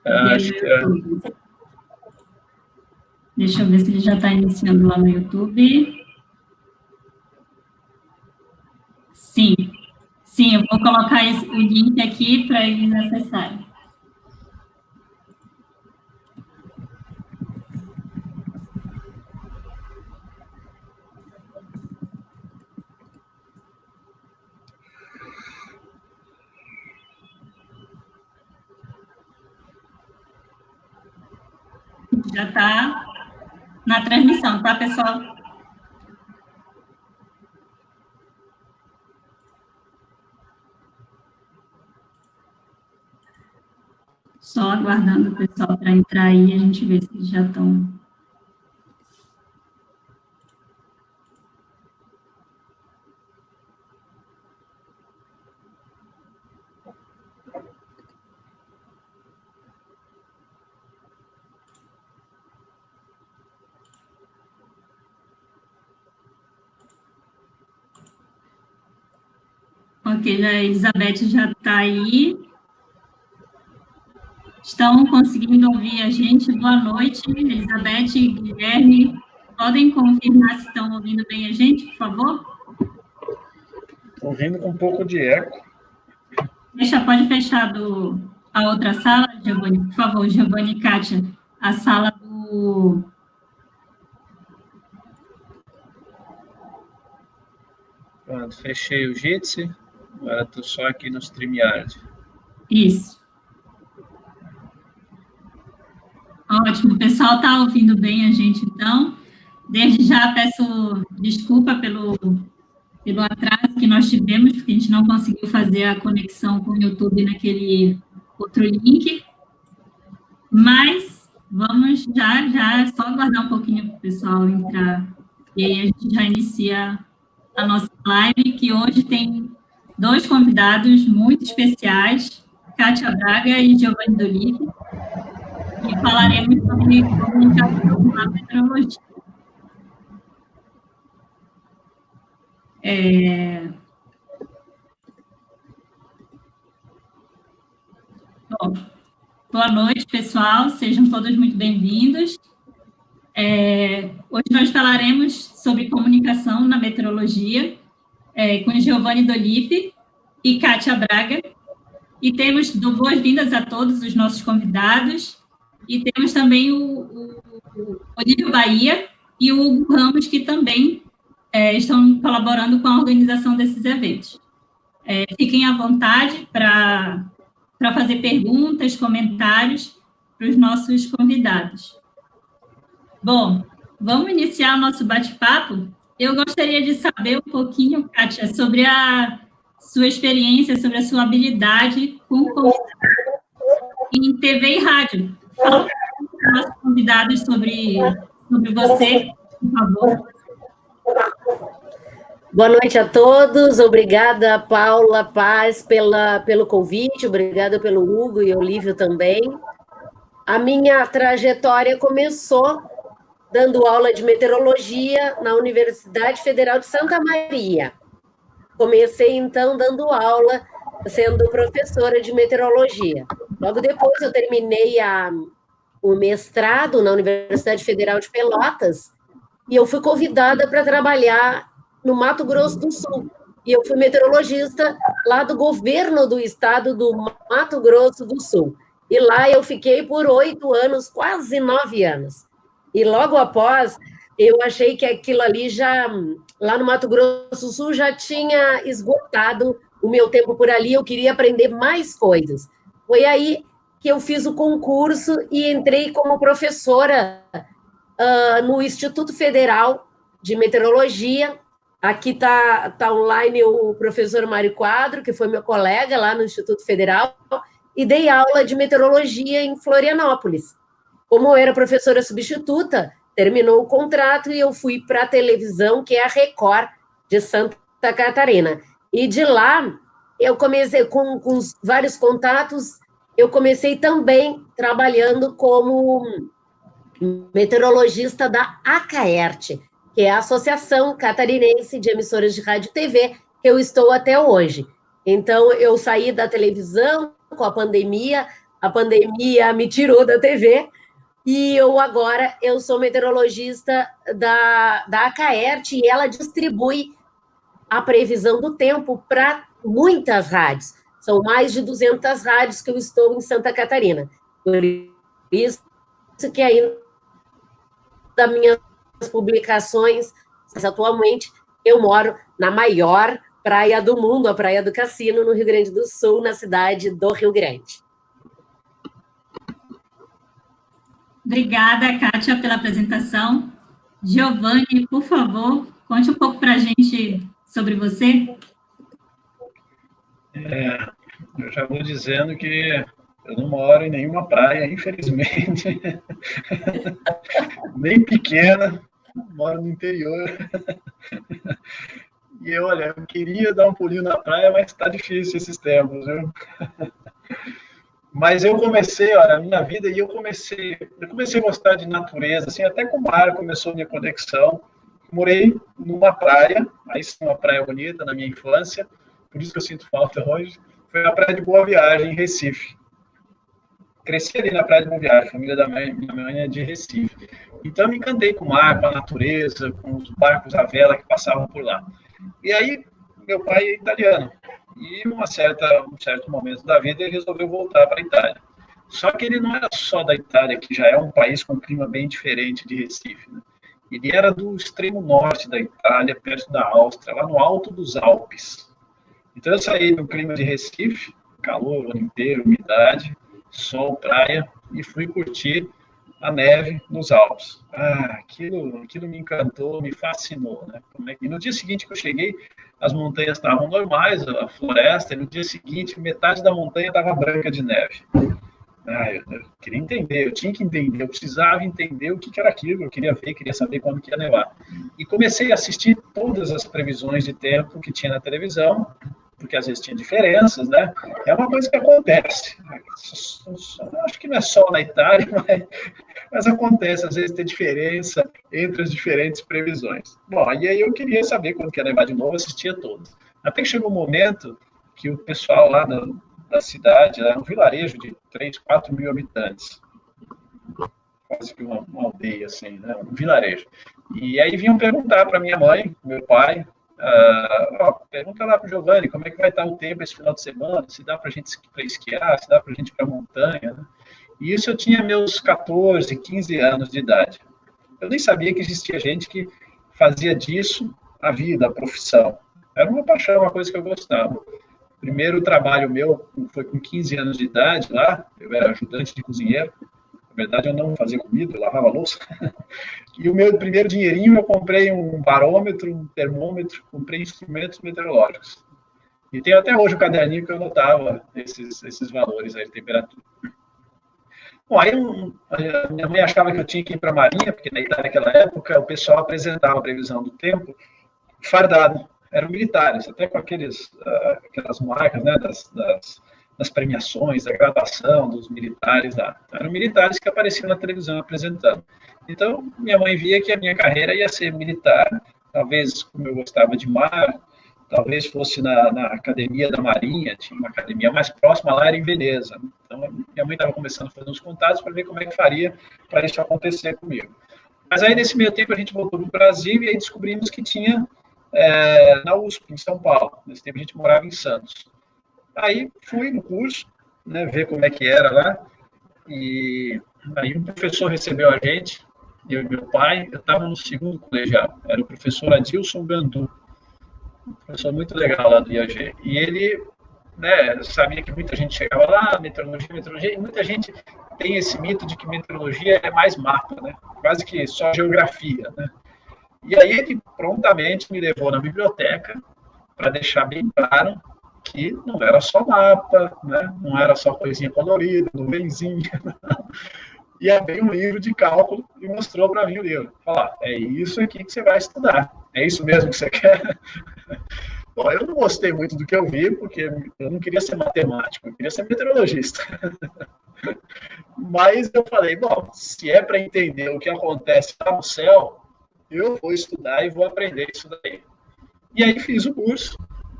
Acho que é. Deixa eu ver se ele já está iniciando lá no YouTube. Sim, sim, eu vou colocar o link aqui para eles acessarem. Já está na transmissão, tá, pessoal? Só aguardando o pessoal para entrar aí, a gente vê se eles já estão. Ok, a Elizabeth já está aí. Estão conseguindo ouvir a gente? Boa noite, Elizabeth e Guilherme. Podem confirmar se estão ouvindo bem a gente, por favor? Estou ouvindo com um pouco de eco. Pode fechar a outra sala, Giovanni, por favor, Giovanni e Kátia. A sala do... Pronto, fechei o Jitsi. Agora estou só aqui no StreamYard. Isso. Ótimo, o pessoal está ouvindo bem a gente, então. Desde já peço desculpa pelo atraso que nós tivemos, porque a gente não conseguiu fazer a conexão com o YouTube naquele outro link. Mas vamos já só aguardar um pouquinho para o pessoal entrar. E aí a gente já inicia a nossa live, que hoje tem 2 convidados muito especiais, Kátia Braga e Giovanni Dolive, e falaremos sobre comunicação na meteorologia. Bom, boa noite, pessoal, sejam todos muito bem-vindos. Hoje nós falaremos sobre comunicação na meteorologia, com Giovanni Dolive e Kátia Braga, e temos boas-vindas a todos os nossos convidados, e temos também o Olívio Bahia e o Hugo Ramos, que também estão colaborando com a organização desses eventos. Fiquem à vontade para fazer perguntas, comentários para os nossos convidados. Bom, vamos iniciar o nosso bate-papo. Eu gostaria de saber um pouquinho, Kátia, sobre a sua experiência, sobre a sua habilidade em TV e rádio. Fala para os nossos convidados sobre você, por favor. Boa noite a todos, obrigada, Paula Paz, pelo convite, obrigada pelo Hugo e Olívio também. A minha trajetória começou dando aula de meteorologia na Universidade Federal de Santa Maria. Comecei, então, dando aula, sendo professora de meteorologia. Logo depois eu terminei o mestrado na Universidade Federal de Pelotas e eu fui convidada para trabalhar no Mato Grosso do Sul. E eu fui meteorologista lá do governo do estado do Mato Grosso do Sul. E lá eu fiquei por 8 anos, quase 9 anos. E logo após, eu achei que aquilo ali lá no Mato Grosso do Sul, já tinha esgotado o meu tempo por ali, eu queria aprender mais coisas. Foi aí que eu fiz o concurso e entrei como professora no Instituto Federal de Meteorologia. Aqui está online o professor Mário Quadro, que foi meu colega lá no Instituto Federal, e dei aula de meteorologia em Florianópolis. Como eu era professora substituta, terminou o contrato e eu fui para a televisão, que é a Record de Santa Catarina. E de lá, eu comecei com vários contatos, eu comecei também trabalhando como meteorologista da ACAERT, que é a Associação Catarinense de Emissoras de Rádio e TV, que eu estou até hoje. Então, eu saí da televisão com a pandemia a pandemia me tirou da TV, e agora eu sou meteorologista da Acaerte, e ela distribui a previsão do tempo para muitas rádios. São mais de 200 rádios que eu estou em Santa Catarina. Por isso que ainda das minhas publicações, atualmente, eu moro na maior praia do mundo, a Praia do Cassino, no Rio Grande do Sul, na cidade do Rio Grande. Obrigada, Kátia, pela apresentação. Giovanni, por favor, conte um pouco para a gente sobre você. Eu já vou dizendo que eu não moro em nenhuma praia, infelizmente. Nem pequena, moro no interior. E olha, eu queria dar um pulinho na praia, mas está difícil esses tempos, viu? Mas eu comecei, olha, a minha vida, e eu comecei a gostar de natureza, assim, até com o mar começou a minha conexão. Morei numa praia, aí sim, uma praia bonita na minha infância, por isso que eu sinto falta hoje, foi a Praia de Boa Viagem, em Recife. Cresci ali na Praia de Boa Viagem, a família da minha mãe é de Recife. Então eu me encantei com o mar, com a natureza, com os barcos à vela que passavam por lá. E aí, meu pai é italiano, e um certo momento da vida ele resolveu voltar para a Itália. Só que ele não era só da Itália, que já é um país com um clima bem diferente de Recife, né? Ele era do extremo norte da Itália, perto da Áustria, lá no alto dos Alpes. Então eu saí do clima de Recife, calor o ano inteiro, umidade, sol, praia, e fui curtir a neve nos Alpes. Aquilo me encantou, me fascinou, né? E no dia seguinte que eu cheguei, as montanhas estavam normais, a floresta, e no dia seguinte, metade da montanha estava branca de neve. Eu queria entender, eu tinha que entender, eu precisava entender o que era aquilo, eu queria ver, queria saber quando que ia nevar. E comecei a assistir todas as previsões de tempo que tinha na televisão, porque às vezes tinha diferenças, né? É uma coisa que acontece. Acho que não é só na Itália, mas acontece, às vezes tem diferença entre as diferentes previsões. Bom, e aí eu queria saber quando que ia nevar de novo, assistia todas. Até que chegou um momento que o pessoal lá da cidade, era um vilarejo de 3, 4 mil habitantes, quase que uma aldeia, assim, né? Um vilarejo. E aí vinham perguntar para minha mãe, meu pai, pergunta lá para o Giovanni como é que vai estar o tempo esse final de semana, se dá para a gente esquiar, se dá para a gente ir para a montanha, né? E isso eu tinha meus 14, 15 anos de idade. Eu nem sabia que existia gente que fazia disso a vida, a profissão. Era uma paixão, uma coisa que eu gostava. O primeiro trabalho meu foi com 15 anos de idade lá, eu era ajudante de cozinheiro. Na verdade, eu não fazia comida, eu lavava louça. E o meu primeiro dinheirinho, eu comprei um barômetro, um termômetro, comprei instrumentos meteorológicos. E tem até hoje o caderninho que eu anotava esses valores aí de temperatura. Bom, aí a minha mãe achava que eu tinha que ir para a Marinha, porque na Itália, naquela época, o pessoal apresentava a previsão do tempo fardado. Eram militares, até com aquelas marcas, né, das premiações, da gravação dos militares lá. Eram militares que apareciam na televisão apresentando. Então, minha mãe via que a minha carreira ia ser militar. Talvez, como eu gostava de mar, talvez fosse na Academia da Marinha, tinha uma academia mais próxima lá, era em Veneza. Então, minha mãe estava começando a fazer uns contatos para ver como é que faria para isso acontecer comigo. Mas aí, nesse meio tempo, a gente voltou para o Brasil e aí descobrimos que tinha na USP, em São Paulo. Nesse tempo, a gente morava em Santos. Aí, fui no curso, né, ver como é que era lá, e aí um professor recebeu a gente, eu e meu pai, eu estava no segundo colegial, era o professor Adilson Gandu, um professor muito legal lá do IAG, e ele, né, sabia que muita gente chegava lá, meteorologia, e muita gente tem esse mito de que meteorologia é mais mapa, né, quase que só geografia, né. E aí ele prontamente me levou na biblioteca para deixar bem claro que não era só mapa, né? Não era só coisinha colorida, nuvenzinha. E abriu um livro de cálculo e mostrou para mim o livro. Falar, é isso aqui que você vai estudar. É isso mesmo que você quer? Bom, eu não gostei muito do que eu vi, porque eu não queria ser matemático, eu queria ser meteorologista. Mas eu falei, bom, se é para entender o que acontece lá no céu, eu vou estudar e vou aprender isso daí. E aí fiz o curso,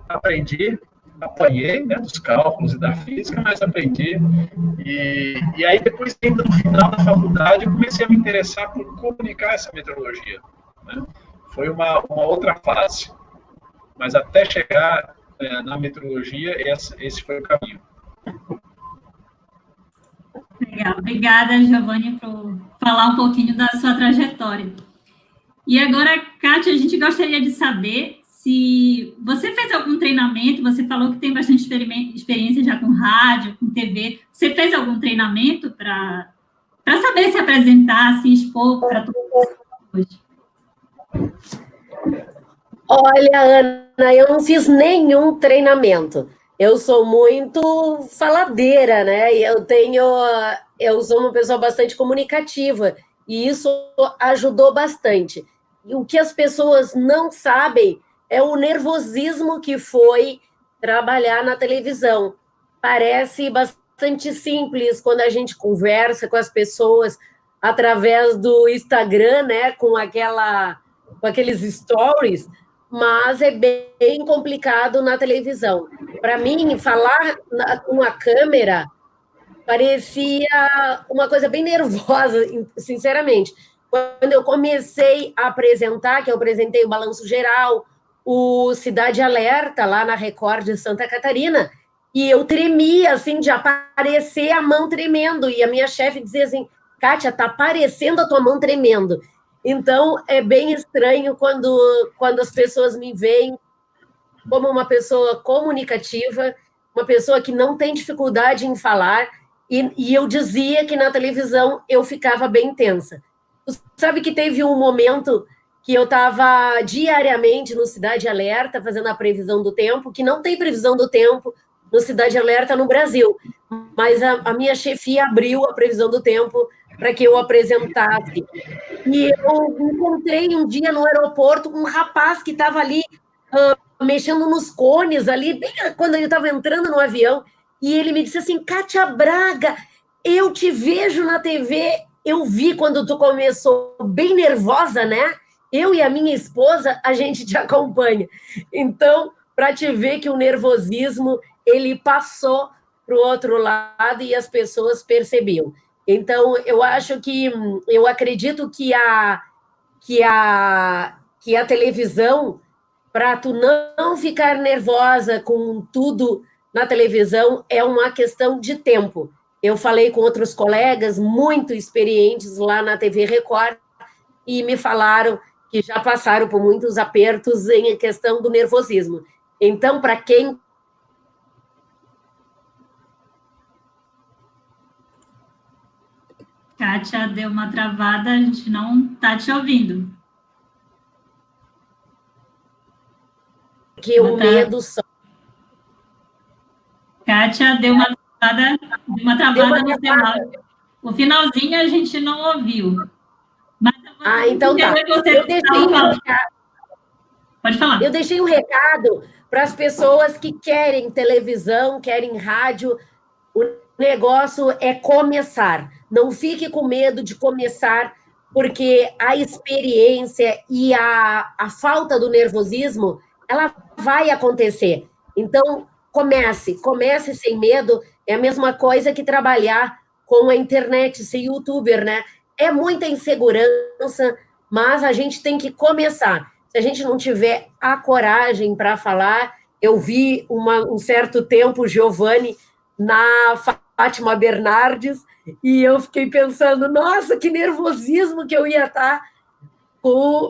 aprendi, apanhei, né, dos cálculos e da física, mas aprendi. E aí, depois, ainda no final da faculdade, eu comecei a me interessar por comunicar essa meteorologia, né? Foi uma outra fase, mas até chegar na meteorologia, esse foi o caminho. Legal. Obrigada, Giovanni, por falar um pouquinho da sua trajetória. E agora, Kátia, a gente gostaria de saber se você fez algum treinamento, você falou que tem bastante experiência já com rádio, com TV, você fez algum treinamento para saber se apresentar, se expor para todo mundo hoje? Olha, Ana, eu não fiz nenhum treinamento. Eu sou muito faladeira, né? Eu sou uma pessoa bastante comunicativa e isso ajudou bastante. E o que as pessoas não sabem é o nervosismo que foi trabalhar na televisão. Parece bastante simples quando a gente conversa com as pessoas através do Instagram, né? Com aqueles stories, mas é bem complicado na televisão. Para mim, falar com a câmera parecia uma coisa bem nervosa, sinceramente. Quando eu comecei a apresentar, que eu apresentei o Balanço Geral, o Cidade Alerta, lá na Record de Santa Catarina, e eu tremia, assim, de aparecer a mão tremendo, e a minha chefe dizia assim, Kátia, tá aparecendo a tua mão tremendo. Então, é bem estranho quando as pessoas me veem como uma pessoa comunicativa, uma pessoa que não tem dificuldade em falar, e eu dizia que na televisão eu ficava bem tensa. Tu sabe que teve um momento que eu estava diariamente no Cidade Alerta, fazendo a previsão do tempo, que não tem previsão do tempo no Cidade Alerta no Brasil, mas a minha chefia abriu a previsão do tempo para que eu apresentasse. E eu encontrei um dia no aeroporto um rapaz que estava ali mexendo nos cones ali, bem quando eu estava entrando no avião, e ele me disse assim, Kátia Braga, eu te vejo na TV, eu vi quando tu começou bem nervosa, né? Eu e a minha esposa, a gente te acompanha. Então, para te ver que o nervosismo, ele passou para o outro lado e as pessoas percebiam. Então, eu acredito que a televisão, para tu não ficar nervosa com tudo na televisão, é uma questão de tempo. Eu falei com outros colegas muito experientes lá na TV Record e me falaram que já passaram por muitos apertos em questão do nervosismo. Então, para quem... Kátia, deu uma travada, a gente não está te ouvindo. Que o medo só... Kátia, deu uma travada no seu áudio. O finalzinho a gente não ouviu. Mas então tá. Eu deixei um recado. Pode falar. Eu deixei um recado para as pessoas que querem televisão, querem rádio. O negócio é começar. Não fique com medo de começar, porque a experiência e a falta do nervosismo, ela vai acontecer. Então, comece sem medo. É a mesma coisa que trabalhar com a internet, ser youtuber, né? É muita insegurança, mas a gente tem que começar. Se a gente não tiver a coragem para falar, eu vi um certo tempo o Giovanni na Fátima Bernardes, e eu fiquei pensando, nossa, que nervosismo que eu ia estar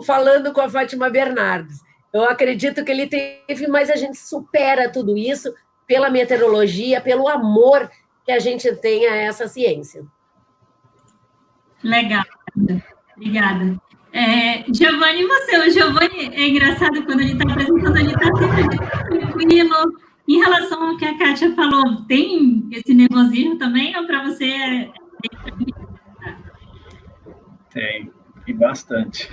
falando com a Fátima Bernardes. Eu acredito que ele teve, mas a gente supera tudo isso pela meteorologia, pelo amor que a gente tem a essa ciência. Legal, obrigada. Giovanni, o Giovanni é engraçado quando ele está apresentando, ele está sempre tranquilo. Em relação ao que a Kátia falou, tem esse nervosismo também, ou para você é tranquilo? Tem, e bastante.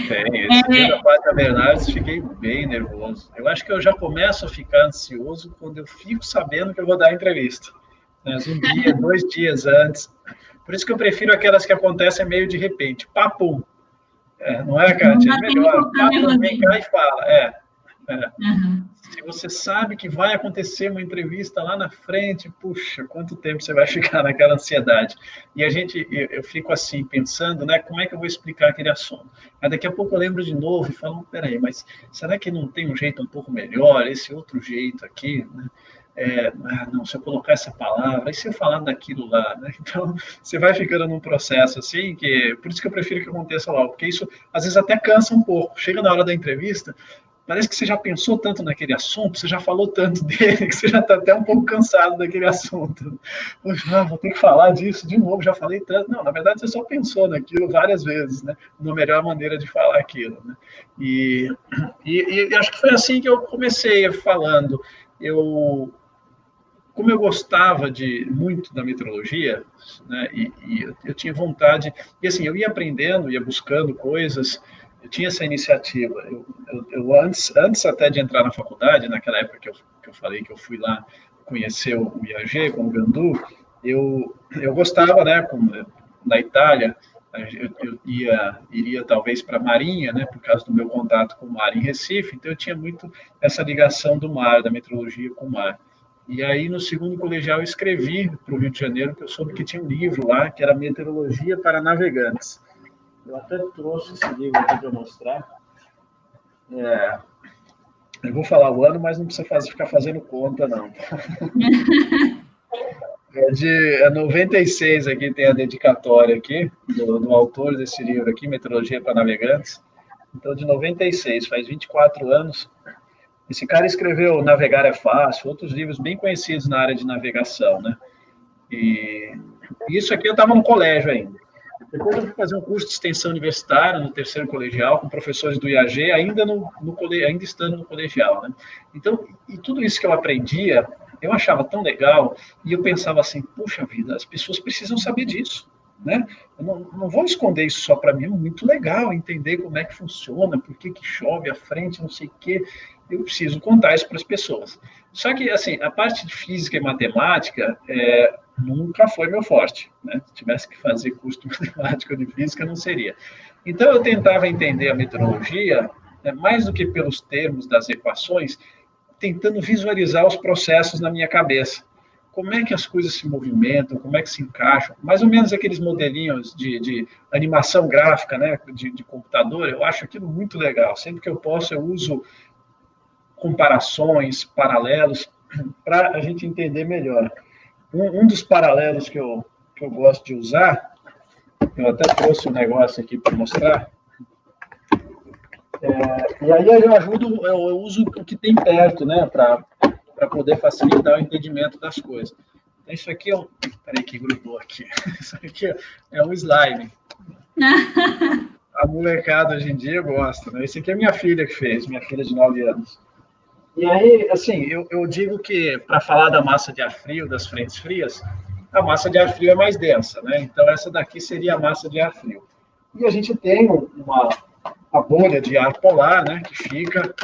Tem, esse dia da Fátima Bernardes fiquei bem nervoso. Eu acho que eu já começo a ficar ansioso quando eu fico sabendo que eu vou dar a entrevista. Um dia, 2 dias antes. Por isso que eu prefiro aquelas que acontecem meio de repente. Papum. Não é, Kátia? É melhor. Papum, vem cá e fala. Se você sabe que vai acontecer uma entrevista lá na frente, puxa, quanto tempo você vai ficar naquela ansiedade? E eu fico assim, pensando, né, como é que eu vou explicar aquele assunto? Aí daqui a pouco eu lembro de novo e falo, peraí, mas será que não tem um jeito um pouco melhor, esse outro jeito aqui, né? Não, se eu colocar essa palavra, e se eu falar daquilo lá, né? Então, você vai ficando num processo assim, por isso que eu prefiro que aconteça logo, porque isso às vezes até cansa um pouco. Chega na hora da entrevista, parece que você já pensou tanto naquele assunto, você já falou tanto dele, que você já está até um pouco cansado daquele assunto. Vou ter que falar disso de novo, já falei tanto. Não, na verdade, você só pensou naquilo várias vezes, né? Na melhor maneira de falar aquilo, né? E acho que foi assim que eu comecei falando. Como eu gostava muito da meteorologia, né, e eu tinha vontade, e assim, eu ia aprendendo, ia buscando coisas, eu tinha essa iniciativa. Eu antes até de entrar na faculdade, naquela época que eu falei que eu fui lá conhecer o IAG com o Gandu, eu gostava, né, na Itália, eu iria talvez para a Marinha, né, por causa do meu contato com o mar em Recife, então eu tinha muito essa ligação do mar, da meteorologia com o mar. E aí, no segundo colegial, eu escrevi para o Rio de Janeiro, que eu soube que tinha um livro lá, que era Meteorologia para Navegantes. Eu até trouxe esse livro aqui para mostrar. Eu vou falar o ano, mas não precisa ficar fazendo conta, não. É de 96, aqui tem a dedicatória aqui, do autor desse livro aqui, Meteorologia para Navegantes. Então, de 96, faz 24 anos. Esse cara escreveu Navegar é Fácil, outros livros bem conhecidos na área de navegação, né? E isso aqui eu estava no colégio ainda. Depois eu fui fazer um curso de extensão universitária no terceiro colegial, com professores do IAG, ainda estando no colegial, né? Então, e tudo isso que eu aprendia, eu achava tão legal, e eu pensava assim, puxa vida, as pessoas precisam saber disso, né? Eu não vou esconder isso só para mim, é muito legal entender como é que funciona, por que chove à frente, não sei o quê. Eu preciso contar isso para as pessoas. Só que, assim, a parte de física e matemática nunca foi meu forte, né? Se tivesse que fazer curso de matemática ou de física, não seria. Então, eu tentava entender a meteorologia, né, mais do que pelos termos das equações, tentando visualizar os processos na minha cabeça. Como é que as coisas se movimentam, como é que se encaixam, mais ou menos aqueles modelinhos de animação gráfica, né, de computador, eu acho aquilo muito legal. Sempre que eu posso, eu uso comparações, paralelos, para a gente entender melhor. Um dos paralelos que eu gosto de usar, eu até trouxe um negócio aqui para mostrar, e aí eu uso o que tem perto, né, para poder facilitar o entendimento das coisas. Isso aqui é peraí que grudou aqui. Isso aqui é um slime. A molecada hoje em dia gosta, né? Esse aqui é minha filha que fez, minha filha de 9 anos. E aí, assim, eu digo que, para falar da massa de ar frio, das frentes frias, a massa de ar frio é mais densa, né? Então, essa daqui seria a massa de ar frio. E a gente tem uma bolha de ar polar, né? Que fica,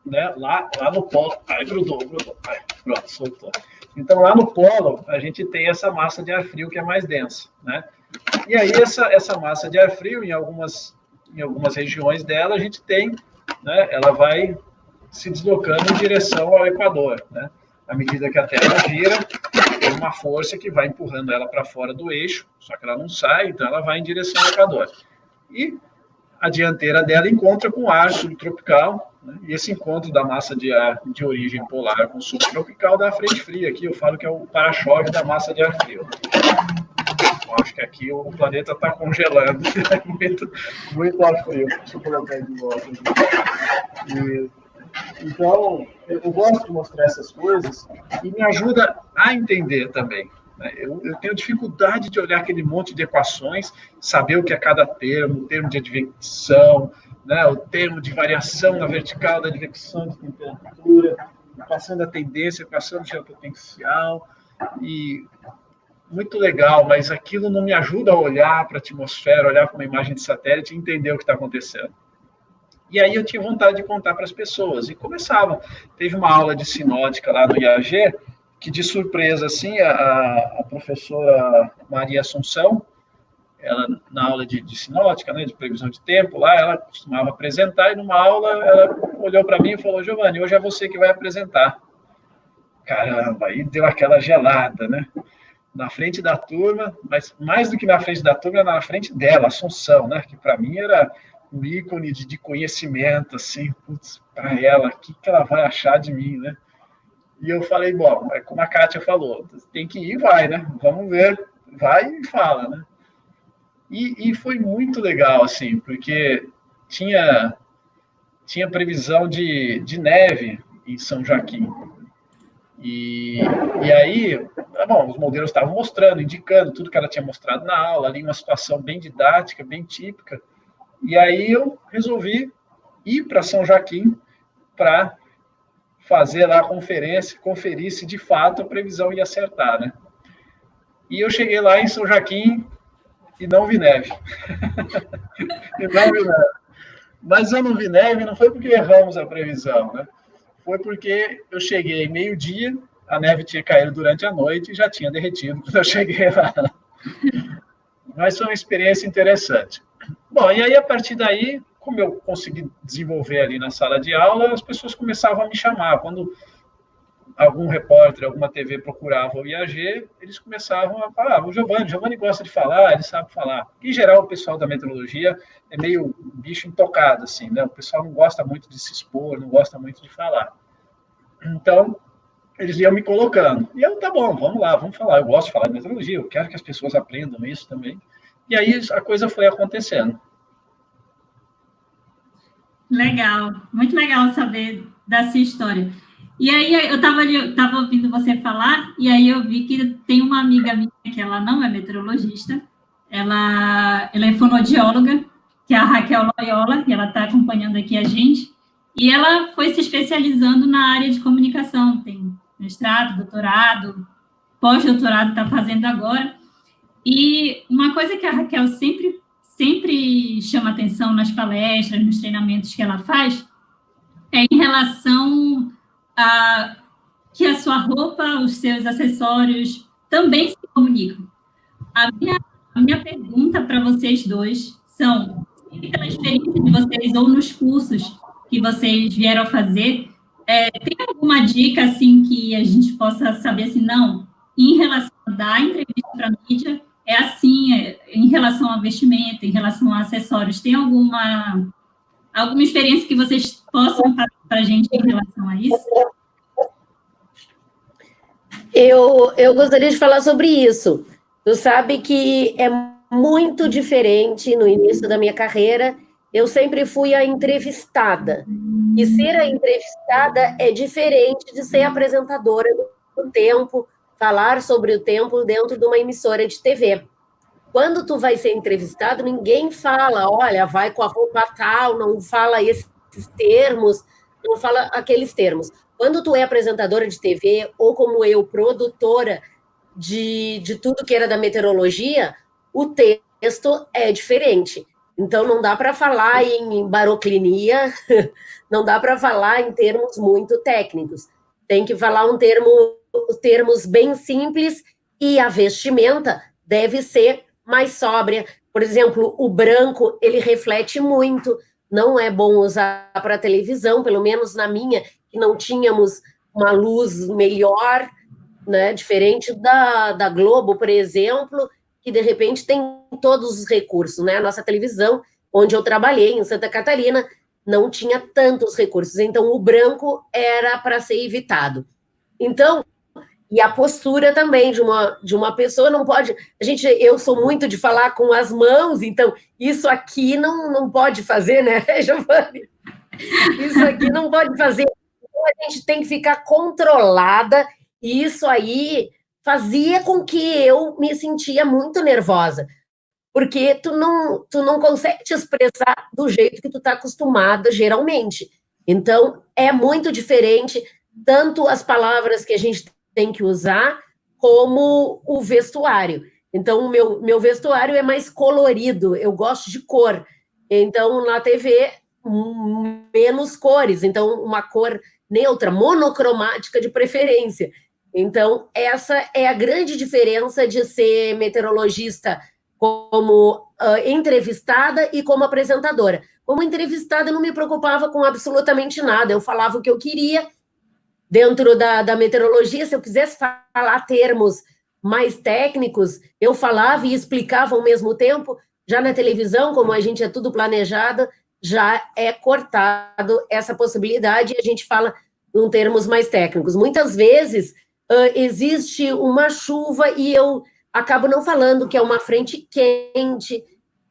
né, lá no polo. Ai, grudou. Ai, pronto, soltou. Então, lá no polo, a gente tem essa massa de ar frio que é mais densa, né? E aí, essa massa de ar frio, em algumas regiões dela, a gente tem, né? Ela vai se deslocando em direção ao Equador, né? À medida que a Terra gira, tem uma força que vai empurrando ela para fora do eixo, só que ela não sai, então ela vai em direção ao Equador. E a dianteira dela encontra com o ar subtropical, né? E esse encontro da massa de ar de origem polar com o subtropical dá a frente fria. Aqui eu falo que é o para-choque da massa de ar frio. Eu acho que aqui o planeta está congelando. muito ar frio. Deixa eu colocar de volta. Então, eu gosto de mostrar essas coisas e me ajuda a entender também. Eu tenho dificuldade de olhar aquele monte de equações, saber o que é cada termo, o termo de advecção, né, o termo de variação na vertical da advecção de temperatura, equação da tendência, equação do geopotencial, e muito legal, mas aquilo não me ajuda a olhar para a atmosfera, olhar para uma imagem de satélite e entender o que está acontecendo. E aí eu tinha vontade de contar para as pessoas. E começava. Teve uma aula de sinótica lá no IAG, que de surpresa, assim, a professora Maria Assunção, ela na aula de sinótica, né, de previsão de tempo, lá ela costumava apresentar, e numa aula ela olhou para mim e falou: Giovanni, hoje é você que vai apresentar. Caramba, aí deu aquela gelada, né? Na frente da turma, mas mais do que na frente da turma, na frente dela, Assunção, né? Que para mim era um ícone de conhecimento, assim, putz, para ela, o que ela vai achar de mim, né? E eu falei, bom, é como a Kátia falou, tem que ir, vai, né? Vamos ver, vai e fala, né? E foi muito legal, assim, porque tinha previsão de neve em São Joaquim. E aí, bom, os modelos estavam mostrando, indicando tudo que ela tinha mostrado na aula, ali uma situação bem didática, bem típica. E aí eu resolvi ir para São Joaquim para fazer lá a conferência, conferir se de fato a previsão ia acertar, né? E eu cheguei lá em São Joaquim e não vi neve. E não vi neve. Mas eu não vi neve não foi porque erramos a previsão, né? Foi porque eu cheguei meio-dia, a neve tinha caído durante a noite e já tinha derretido quando eu cheguei lá. Mas foi uma experiência interessante. Bom, e aí a partir daí, como eu consegui desenvolver ali na sala de aula, as pessoas começavam a me chamar. Quando algum repórter, alguma TV procurava o IAG, eles começavam a falar, o Giovanni gosta de falar, ele sabe falar. Em geral, o pessoal da meteorologia é meio bicho intocado, assim, né? O pessoal não gosta muito de se expor, não gosta muito de falar. Então, eles iam me colocando. E eu, tá bom, vamos lá, vamos falar. Eu gosto de falar de meteorologia, eu quero que as pessoas aprendam isso também. E aí a coisa foi acontecendo. Legal, muito legal saber da sua história. E aí eu estava ouvindo você falar, e aí eu vi que tem uma amiga minha que ela não é meteorologista, ela é fonoaudióloga, que é a Raquel Loyola, e ela está acompanhando aqui a gente, e ela foi se especializando na área de comunicação, tem mestrado, doutorado, pós-doutorado está fazendo agora, e uma coisa que a Raquel sempre chama atenção nas palestras, nos treinamentos que ela faz, é em relação a que a sua roupa, os seus acessórios também se comunicam. A minha pergunta para vocês dois são, pela experiência de vocês ou nos cursos que vocês vieram fazer, tem alguma dica assim que a gente possa saber assim, não, em relação a dar entrevista para a mídia, é assim, em relação a vestimenta, em relação a acessórios, tem alguma experiência que vocês possam passar para a gente em relação a isso? Eu gostaria de falar sobre isso. Tu sabe que é muito diferente no início da minha carreira. Eu sempre fui a entrevistada. E ser a entrevistada é diferente de ser apresentadora do tempo, falar sobre o tempo dentro de uma emissora de TV. Quando tu vai ser entrevistado, ninguém fala, olha, vai com a roupa tal, não fala esses termos, não fala aqueles termos. Quando tu é apresentadora de TV, ou como eu, produtora de tudo que era da meteorologia, o texto é diferente. Então, não dá para falar em baroclinia, não dá para falar em termos muito técnicos. Tem que falar termos bem simples, e a vestimenta deve ser mais sóbria. Por exemplo, o branco, ele reflete muito, não é bom usar para televisão, pelo menos na minha, que não tínhamos uma luz melhor, né? Diferente da Globo, por exemplo, que de repente tem todos os recursos, né? A nossa televisão, onde eu trabalhei, em Santa Catarina, não tinha tantos recursos, então o branco era para ser evitado. Então, e a postura também de uma pessoa não pode... Eu sou muito de falar com as mãos, então isso aqui não pode fazer, né, Giovanni? Isso aqui não pode fazer. Então, a gente tem que ficar controlada, e isso aí fazia com que eu me sentia muito nervosa, porque tu não consegue te expressar do jeito que tu está acostumada, geralmente. Então, é muito diferente, tanto as palavras que a gente tem que usar, como o vestuário. Então, o meu vestuário é mais colorido, eu gosto de cor. Então, na TV, menos cores. Então, uma cor neutra, monocromática de preferência. Então, essa é a grande diferença de ser meteorologista como entrevistada e como apresentadora. Como entrevistada, eu não me preocupava com absolutamente nada, eu falava o que eu queria dentro da meteorologia. Se eu quisesse falar termos mais técnicos, eu falava e explicava ao mesmo tempo. Já na televisão, como a gente é tudo planejado, já é cortado essa possibilidade e a gente fala em termos mais técnicos. Muitas vezes existe uma chuva e eu acabo não falando que é uma frente quente,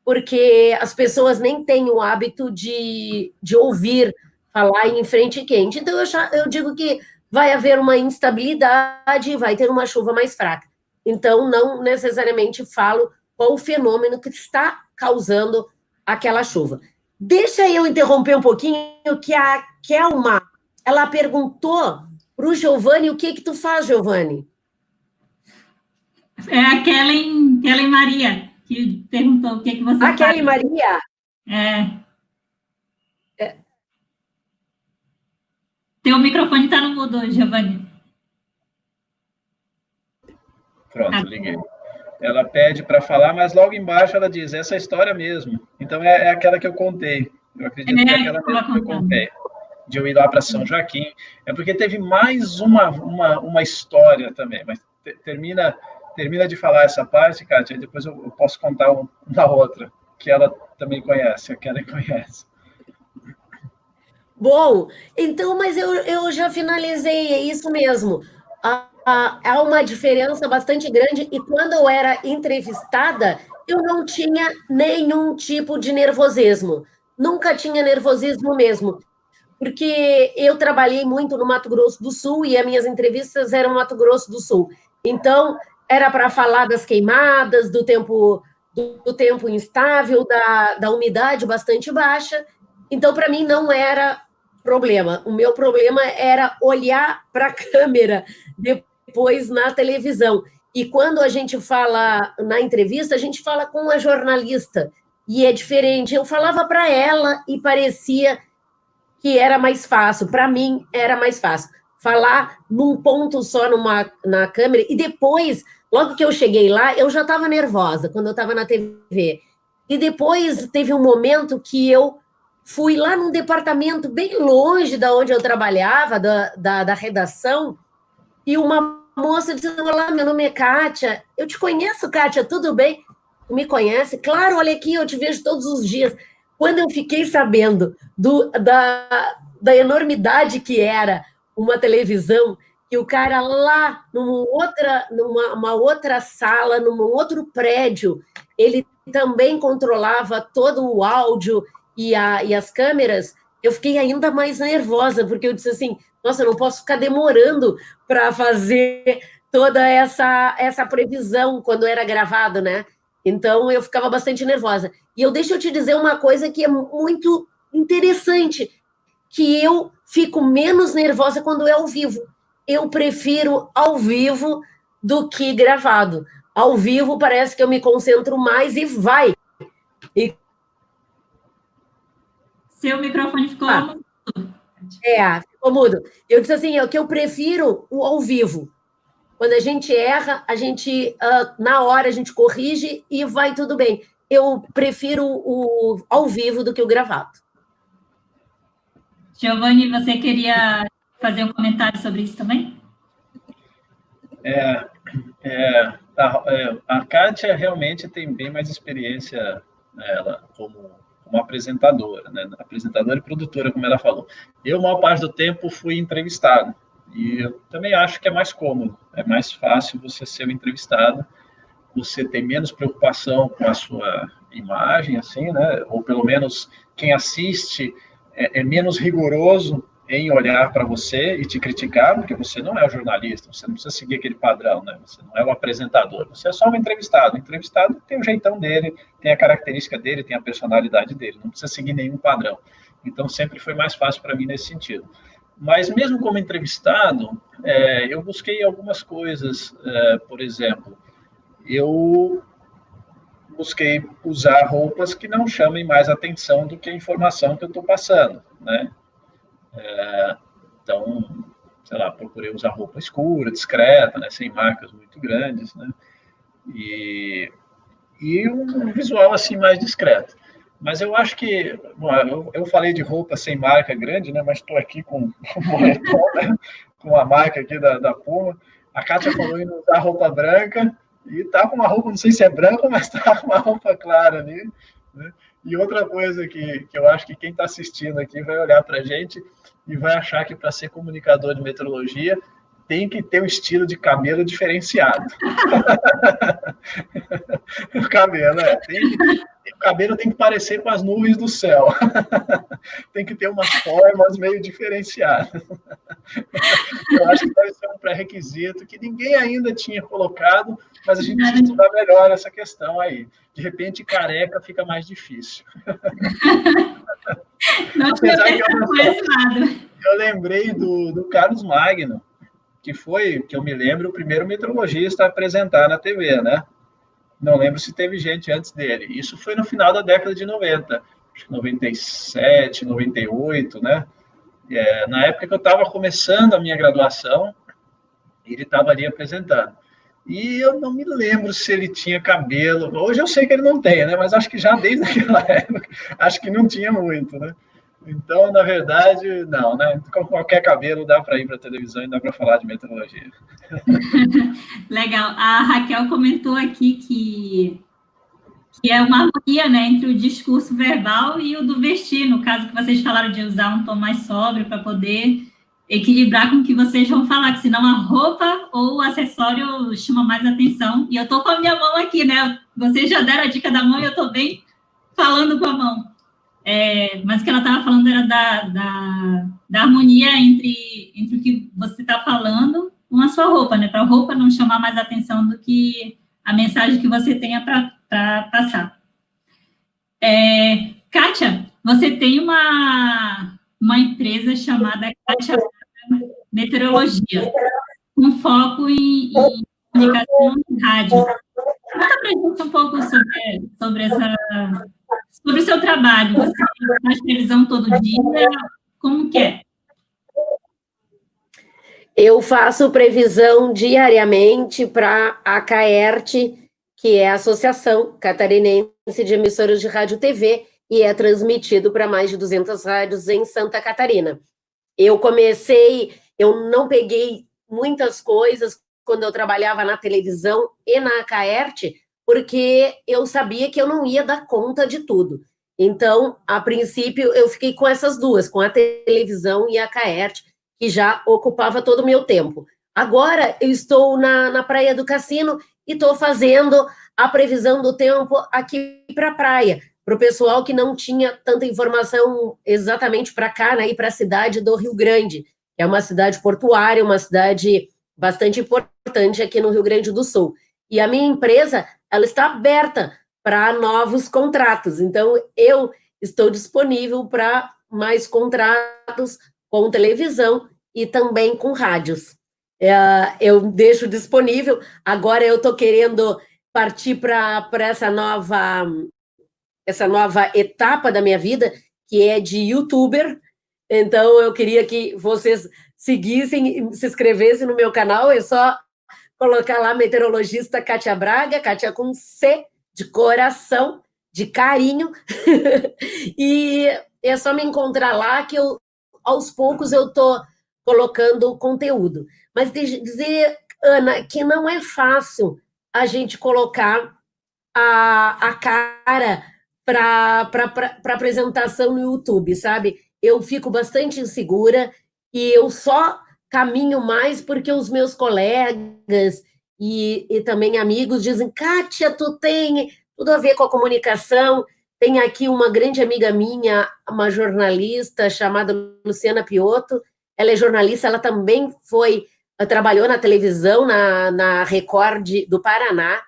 porque as pessoas nem têm o hábito de ouvir falar em frente quente. Então, eu digo que vai haver uma instabilidade e vai ter uma chuva mais fraca. Então, não necessariamente falo qual o fenômeno que está causando aquela chuva. Deixa eu interromper um pouquinho, que a Kelma, ela perguntou para o Giovanni, o que tu faz, Giovanni? É a Kellen Maria, que perguntou o que você faz. A Kellen Maria? Teu microfone está no mudo, Giovanni. Pronto, liguei. Ela pede para falar, mas logo embaixo ela diz, essa história mesmo. Então, é aquela que eu contei. Eu acredito que é aquela mesmo que eu contei. De eu ir lá para São Joaquim. É porque teve mais uma história também, mas termina de falar essa parte, Kátia, e depois eu posso contar uma outra, que ela também conhece, que ela conhece. Bom, então, mas eu já finalizei, é isso mesmo. Há uma diferença bastante grande, e quando eu era entrevistada, eu não tinha nenhum tipo de nervosismo. Nunca tinha nervosismo mesmo, porque eu trabalhei muito no Mato Grosso do Sul e as minhas entrevistas eram no Mato Grosso do Sul. Então, era para falar das queimadas, do tempo instável, da umidade bastante baixa. Então, para mim, não era problema. O meu problema era olhar para a câmera depois na televisão. E quando a gente fala na entrevista, a gente fala com a jornalista, e é diferente. Eu falava para ela e parecia que era mais fácil. Para mim, era mais fácil falar num ponto só na câmera. E depois, logo que eu cheguei lá, eu já estava nervosa quando eu estava na TV. E depois teve um momento que eu fui lá num departamento bem longe da onde eu trabalhava, da redação, e uma moça disse: olá, meu nome é Kátia. Eu te conheço, Kátia, tudo bem? Tu me conhece? Claro, olha aqui, eu te vejo todos os dias. Quando eu fiquei sabendo da enormidade que era uma televisão, que o cara lá numa outra sala, num outro prédio, ele também controlava todo o áudio e as câmeras, eu fiquei ainda mais nervosa, porque eu disse assim, nossa, eu não posso ficar demorando para fazer toda essa previsão quando era gravado, né? Então, eu ficava bastante nervosa. E deixa eu te dizer uma coisa que é muito interessante, que eu fico menos nervosa quando é ao vivo. Eu prefiro ao vivo do que gravado. Ao vivo parece que eu me concentro mais e vai. Seu microfone ficou mudo. Ficou mudo. Eu disse assim, que eu prefiro o ao vivo. Quando a gente erra, a gente, na hora, a gente corrige e vai tudo bem. Eu prefiro o ao vivo do que o gravado. Giovanni, você queria fazer um comentário sobre isso também? A Kátia realmente tem bem mais experiência, ela, como apresentadora, né? Apresentadora e produtora, como ela falou. Eu, a maior parte do tempo, fui entrevistado. E eu também acho que é mais cômodo, é mais fácil você ser o entrevistado, você tem menos preocupação com a sua imagem, assim, né? Ou pelo menos quem assiste é menos rigoroso em olhar para você e te criticar, porque você não é o jornalista, você não precisa seguir aquele padrão, né? Você não é o apresentador, você é só um entrevistado. O entrevistado tem o jeitão dele, tem a característica dele, tem a personalidade dele, não precisa seguir nenhum padrão. Então, sempre foi mais fácil para mim nesse sentido. Mas, mesmo como entrevistado, eu busquei algumas coisas, por exemplo, eu busquei usar roupas que não chamem mais atenção do que a informação que eu estou passando, né? Então, sei lá, procurei usar roupa escura, discreta, né, sem marcas muito grandes, né? E e um visual assim mais discreto. Mas eu acho que, bom, eu falei de roupa sem marca grande, né? Mas estou aqui com um moletom, né? Com a marca aqui da Puma. A Kátia falou em usar roupa branca e tá com uma roupa, não sei se é branca, mas tá com uma roupa clara ali, né? E outra coisa que eu acho que quem está assistindo aqui vai olhar para a gente e vai achar que para ser comunicador de meteorologia tem que ter um estilo de cabelo diferenciado. O cabelo, o cabelo tem que parecer com as nuvens do céu. Tem que ter umas formas meio diferenciadas. Eu acho que deve ser um pré-requisito que ninguém ainda tinha colocado, mas a gente precisa estudar melhor essa questão aí. De repente, careca fica mais difícil. Não tinha pensado por esse lado. Eu lembrei do Carlos Magno, que foi, que eu me lembro, o primeiro meteorologista a apresentar na TV, né? Não lembro se teve gente antes dele. Isso foi no final da década de 90, acho que 97, 98, né? Na época que eu estava começando a minha graduação, ele estava ali apresentando. E eu não me lembro se ele tinha cabelo. Hoje eu sei que ele não tem, né? Mas acho que já desde aquela época, acho que não tinha muito, né? Então, na verdade, não, né? Com qualquer cabelo dá para ir para a televisão e dá para falar de meteorologia. Legal. A Raquel comentou aqui que é uma harmonia, né, entre o discurso verbal e o do vestir, no caso que vocês falaram de usar um tom mais sóbrio para poder equilibrar com o que vocês vão falar, que senão a roupa ou o acessório chama mais atenção. E eu estou com a minha mão aqui, né? Vocês já deram a dica da mão e eu estou bem falando com a mão. Mas o que ela estava falando era da harmonia entre o que você está falando com a sua roupa, né? Para a roupa não chamar mais atenção do que a mensagem que você tenha para passar. Kátia, você tem uma empresa chamada Kátia Meteorologia, com foco em comunicação e rádio. Conta para a gente um pouco sobre o seu trabalho. Você faz previsão todo dia? Como que é? Eu faço previsão diariamente para a CAERT, que é a Associação Catarinense de Emissoras de Rádio e TV, e é transmitido para mais de 200 rádios em Santa Catarina. Eu não peguei muitas coisas quando eu trabalhava na televisão e na CAERT, porque eu sabia que eu não ia dar conta de tudo. Então, a princípio, eu fiquei com essas duas, com a televisão e a CAERT, que já ocupava todo o meu tempo. Agora, eu estou na Praia do Cassino e estou fazendo a previsão do tempo aqui para a praia, para o pessoal que não tinha tanta informação exatamente para cá, né, e para a cidade do Rio Grande, que é uma cidade portuária, uma cidade bastante importante aqui no Rio Grande do Sul. E a minha empresa, ela está aberta para novos contratos, então eu estou disponível para mais contratos com televisão e também com rádios. Eu deixo disponível, agora eu estou querendo partir para essa nova etapa da minha vida, que é de youtuber. Então, eu queria que vocês seguissem, se inscrevessem no meu canal, é só colocar lá meteorologista Kátia Braga, Kátia com C, de coração, de carinho, e é só me encontrar lá que aos poucos eu estou colocando conteúdo. Mas dizer, Ana, que não é fácil a gente colocar a cara para apresentação no YouTube, sabe? Eu fico bastante insegura e eu só caminho mais porque os meus colegas e também amigos dizem: Kátia, tu tem tudo a ver com a comunicação. Tem aqui uma grande amiga minha, uma jornalista chamada Luciana Piotto. Ela é jornalista, ela também trabalhou na televisão, na Record do Paraná,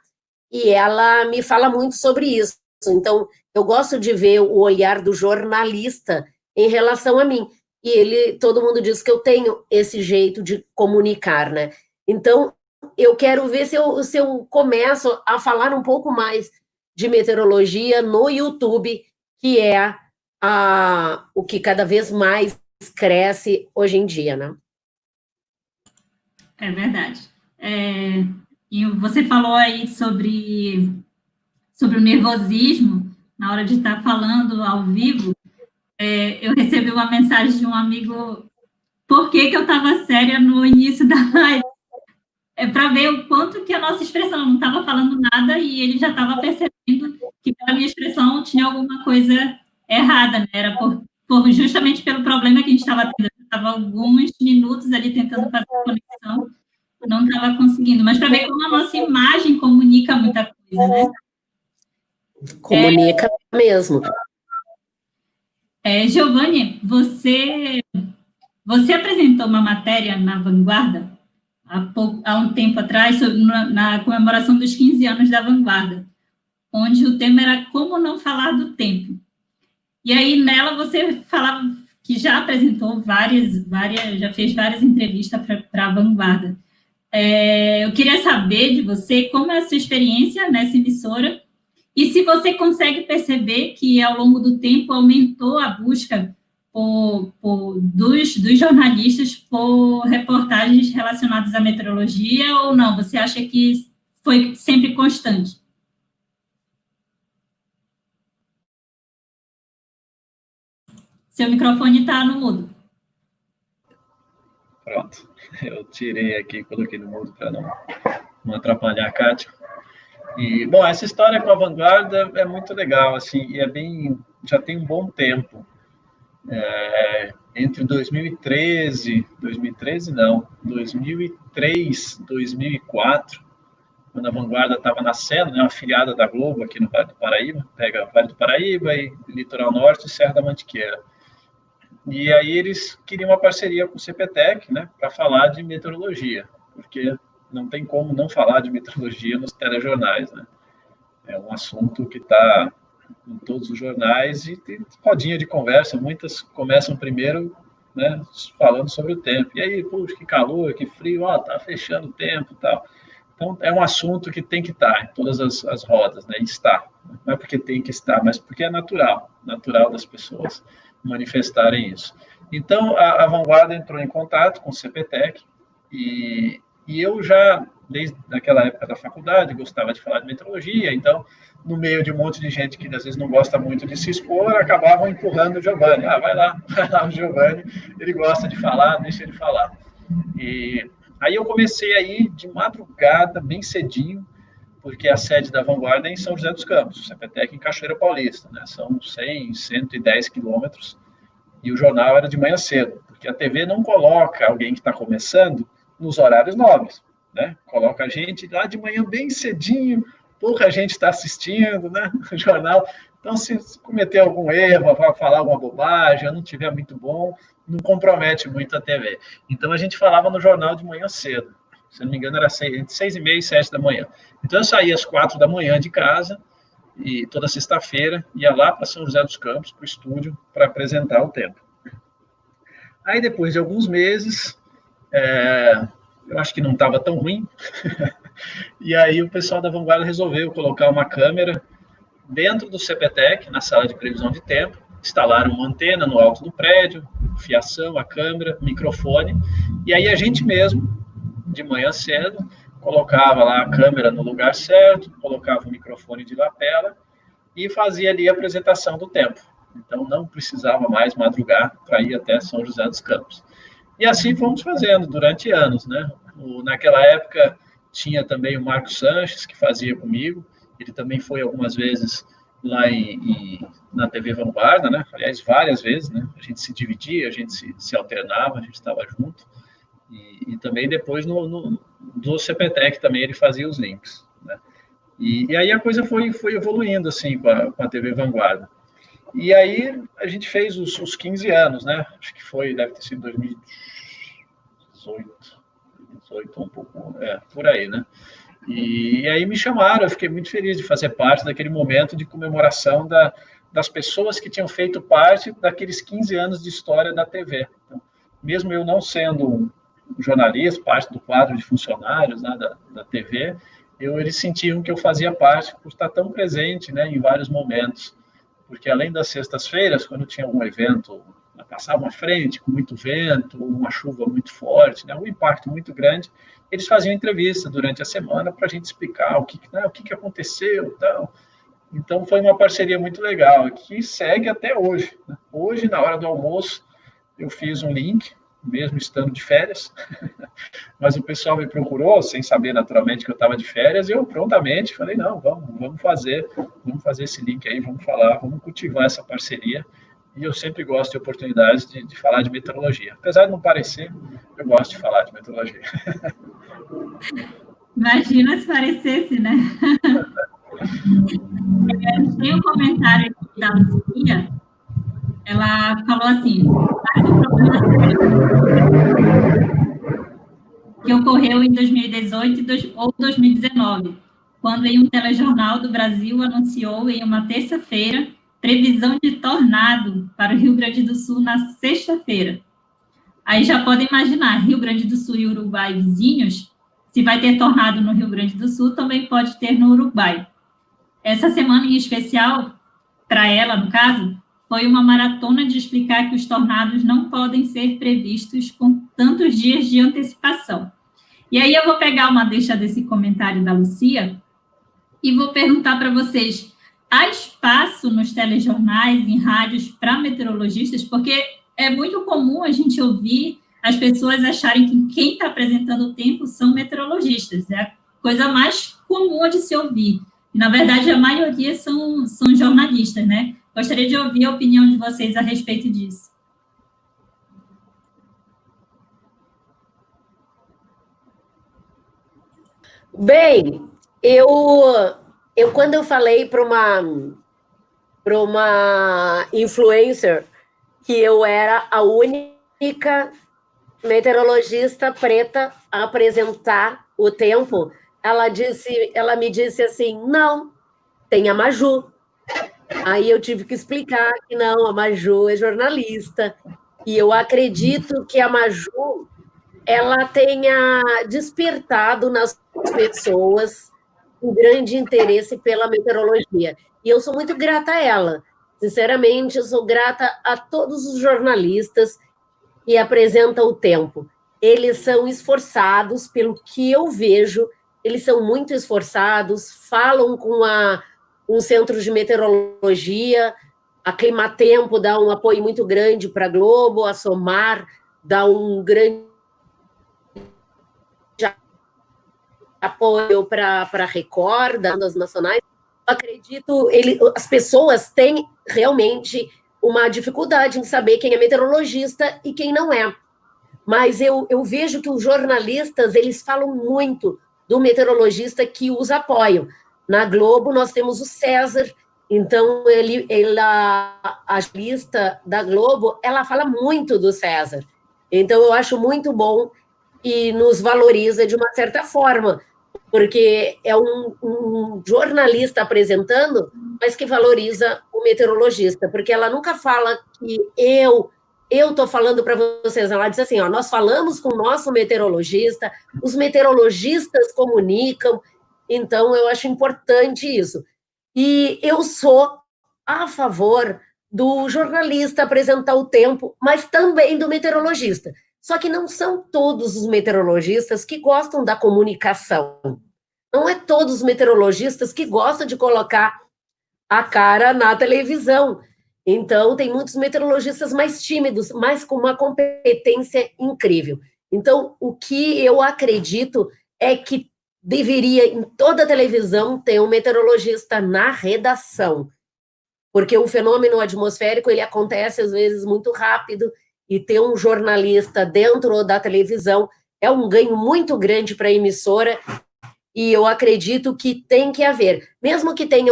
e ela me fala muito sobre isso. Então, eu gosto de ver o olhar do jornalista em relação a mim. E todo mundo diz que eu tenho esse jeito de comunicar, né? Então, eu quero ver se eu começo a falar um pouco mais de meteorologia no YouTube, que é o que cada vez mais cresce hoje em dia, né? É verdade. E você falou aí sobre sobre o nervosismo, na hora de estar falando ao vivo, eu recebi uma mensagem de um amigo, por que eu estava séria no início da live? Para ver o quanto que a nossa expressão, eu não estava falando nada e ele já estava percebendo que pela minha expressão tinha alguma coisa errada, né? Era justamente pelo problema que a gente estava tendo. Eu estava alguns minutos ali tentando fazer a conexão, não estava conseguindo. Mas para ver como a nossa imagem comunica muita coisa, né? Comunica mesmo. Giovanni, você apresentou uma matéria na Vanguarda há um tempo atrás, na comemoração dos 15 anos da Vanguarda, onde o tema era como não falar do tempo. E aí, nela, você falava que já apresentou já fez várias entrevistas para a Vanguarda. Eu queria saber de você como é a sua experiência nessa emissora e se você consegue perceber que, ao longo do tempo, aumentou a busca dos jornalistas por reportagens relacionadas à meteorologia ou não? Você acha que foi sempre constante? Seu microfone está no mudo. Pronto, eu tirei aqui e coloquei no mudo para não atrapalhar a Kátia. E, bom, essa história com a Vanguarda é muito legal, assim, e já tem um bom tempo. Entre 2003, 2004, quando a Vanguarda estava nascendo, né, uma afiliada da Globo aqui no Vale do Paraíba, pega o Vale do Paraíba e Litoral Norte e Serra da Mantiqueira. E aí eles queriam uma parceria com o CPTEC, né, para falar de meteorologia, porque não tem como não falar de meteorologia nos telejornais, né? É um assunto que está em todos os jornais e tem rodinha de conversa, muitas começam primeiro, né, falando sobre o tempo. E aí, puxa, que calor, que frio, tá fechando o tempo e tal. Então, é um assunto que tem que estar em todas as rodas, né, e está. Não é porque tem que estar, mas porque é natural das pessoas manifestarem isso. Então, a Vanguarda entrou em contato com o CPTEC e eu já, desde aquela época da faculdade, gostava de falar de meteorologia, então, no meio de um monte de gente que às vezes não gosta muito de se expor, acabavam empurrando o Giovanni. Vai lá o Giovanni, ele gosta de falar, deixa ele falar. E aí eu comecei a ir de madrugada, bem cedinho, porque a sede da Vanguarda é em São José dos Campos, o CPTEC em Cachoeira Paulista, né? São 110 quilômetros, e o jornal era de manhã cedo, porque a TV não coloca alguém que está começando nos horários nobres, né? Coloca a gente lá de manhã bem cedinho, pouca gente está assistindo, né? O jornal. Então, se cometer algum erro, falar alguma bobagem, não tiver muito bom, não compromete muito a TV. Então, a gente falava no jornal de manhã cedo. Se não me engano, era entre 6h30 e 7 da manhã. Então, eu saía às 4 da manhã de casa, e toda sexta-feira ia lá para São José dos Campos, para o estúdio, para apresentar o tempo. Aí, depois de alguns meses, eu acho que não estava tão ruim, e aí o pessoal da Vanguarda resolveu colocar uma câmera dentro do CPTEC, na sala de previsão de tempo, instalaram uma antena no alto do prédio, fiação, a câmera, microfone, e aí a gente mesmo, de manhã cedo, colocava lá a câmera no lugar certo, colocava o microfone de lapela e fazia ali a apresentação do tempo. Então, não precisava mais madrugar para ir até São José dos Campos. E assim fomos fazendo durante anos, né? Naquela época, tinha também o Marcos Sanches, que fazia comigo. Ele também foi algumas vezes lá na TV Vanguarda, né? Aliás, várias vezes, né? A gente se dividia, a gente se alternava, a gente estava junto. E também depois do CPTEC também ele fazia os links, né? E aí a coisa foi evoluindo assim com a TV Vanguarda. E aí a gente fez os 15 anos, né? Acho que deve ter sido 2018, um pouco, por aí, né? E aí me chamaram, eu fiquei muito feliz de fazer parte daquele momento de comemoração das pessoas que tinham feito parte daqueles 15 anos de história da TV. Então, mesmo eu não sendo um jornalista, parte do quadro de funcionários, né, da TV, eles sentiam que eu fazia parte por estar tão presente, né, em vários momentos. Porque além das sextas-feiras, quando tinha algum evento, passava uma frente com muito vento, uma chuva muito forte, né, um impacto muito grande, eles faziam entrevista durante a semana para a gente explicar o que aconteceu, tal. Então, foi uma parceria muito legal, que segue até hoje. Hoje, na hora do almoço, eu fiz um link, mesmo estando de férias, mas o pessoal me procurou, sem saber naturalmente que eu estava de férias, e eu prontamente falei, não, vamos fazer esse link aí, vamos falar, vamos cultivar essa parceria. E eu sempre gosto de oportunidades de falar de meteorologia. Apesar de não parecer, eu gosto de falar de meteorologia. Imagina se parecesse, né? Tem um comentário aqui da Lucia, ela falou assim, que ocorreu em 2018 ou 2019, quando em um telejornal do Brasil anunciou em uma terça-feira previsão de tornado para o Rio Grande do Sul na sexta-feira. Aí já podem imaginar, Rio Grande do Sul e Uruguai vizinhos, se vai ter tornado no Rio Grande do Sul, também pode ter no Uruguai. Essa semana em especial, para ela, no caso, foi uma maratona de explicar que os tornados não podem ser previstos com tantos dias de antecipação. E aí eu vou pegar uma deixa desse comentário da Lucia e vou perguntar para vocês, há espaço nos telejornais, em rádios, para meteorologistas? Porque é muito comum a gente ouvir as pessoas acharem que quem está apresentando o tempo são meteorologistas. É a coisa mais comum de se ouvir. E, na verdade, a maioria são jornalistas, né? Gostaria de ouvir a opinião de vocês a respeito disso. Bem, quando eu falei para uma influencer que eu era a única meteorologista preta a apresentar o tempo, ela me disse assim, não, tem a Maju. Aí eu tive que explicar que não, a Maju é jornalista, e eu acredito que a Maju ela tenha despertado nas pessoas um grande interesse pela meteorologia. E eu sou muito grata a ela. Sinceramente, eu sou grata a todos os jornalistas que apresentam o tempo. Eles são esforçados, pelo que eu vejo, eles são muito esforçados, falam com um centro de meteorologia, a Climatempo dá um apoio muito grande para a Globo, a Somar dá um grande apoio para a Record, das nacionais. Eu acredito, as pessoas têm realmente uma dificuldade em saber quem é meteorologista e quem não é. Mas eu vejo que os jornalistas, eles falam muito do meteorologista que os apoiam. Na Globo, nós temos o César, então a lista da Globo, ela fala muito do César. Então, eu acho muito bom e nos valoriza de uma certa forma, porque é um jornalista apresentando, mas que valoriza o meteorologista, porque ela nunca fala que eu estou falando para vocês, ela diz assim, ó, nós falamos com o nosso meteorologista, os meteorologistas comunicam, então eu acho importante isso. E eu sou a favor do jornalista apresentar o tempo, mas também do meteorologista. Só que não são todos os meteorologistas que gostam da comunicação. Não é todos os meteorologistas que gostam de colocar a cara na televisão. Então, tem muitos meteorologistas mais tímidos, mas com uma competência incrível. Então, o que eu acredito é que deveria, em toda a televisão, ter um meteorologista na redação, porque o fenômeno atmosférico, ele acontece, às vezes, muito rápido, e ter um jornalista dentro da televisão é um ganho muito grande para a emissora, e eu acredito que tem que haver, mesmo que tenha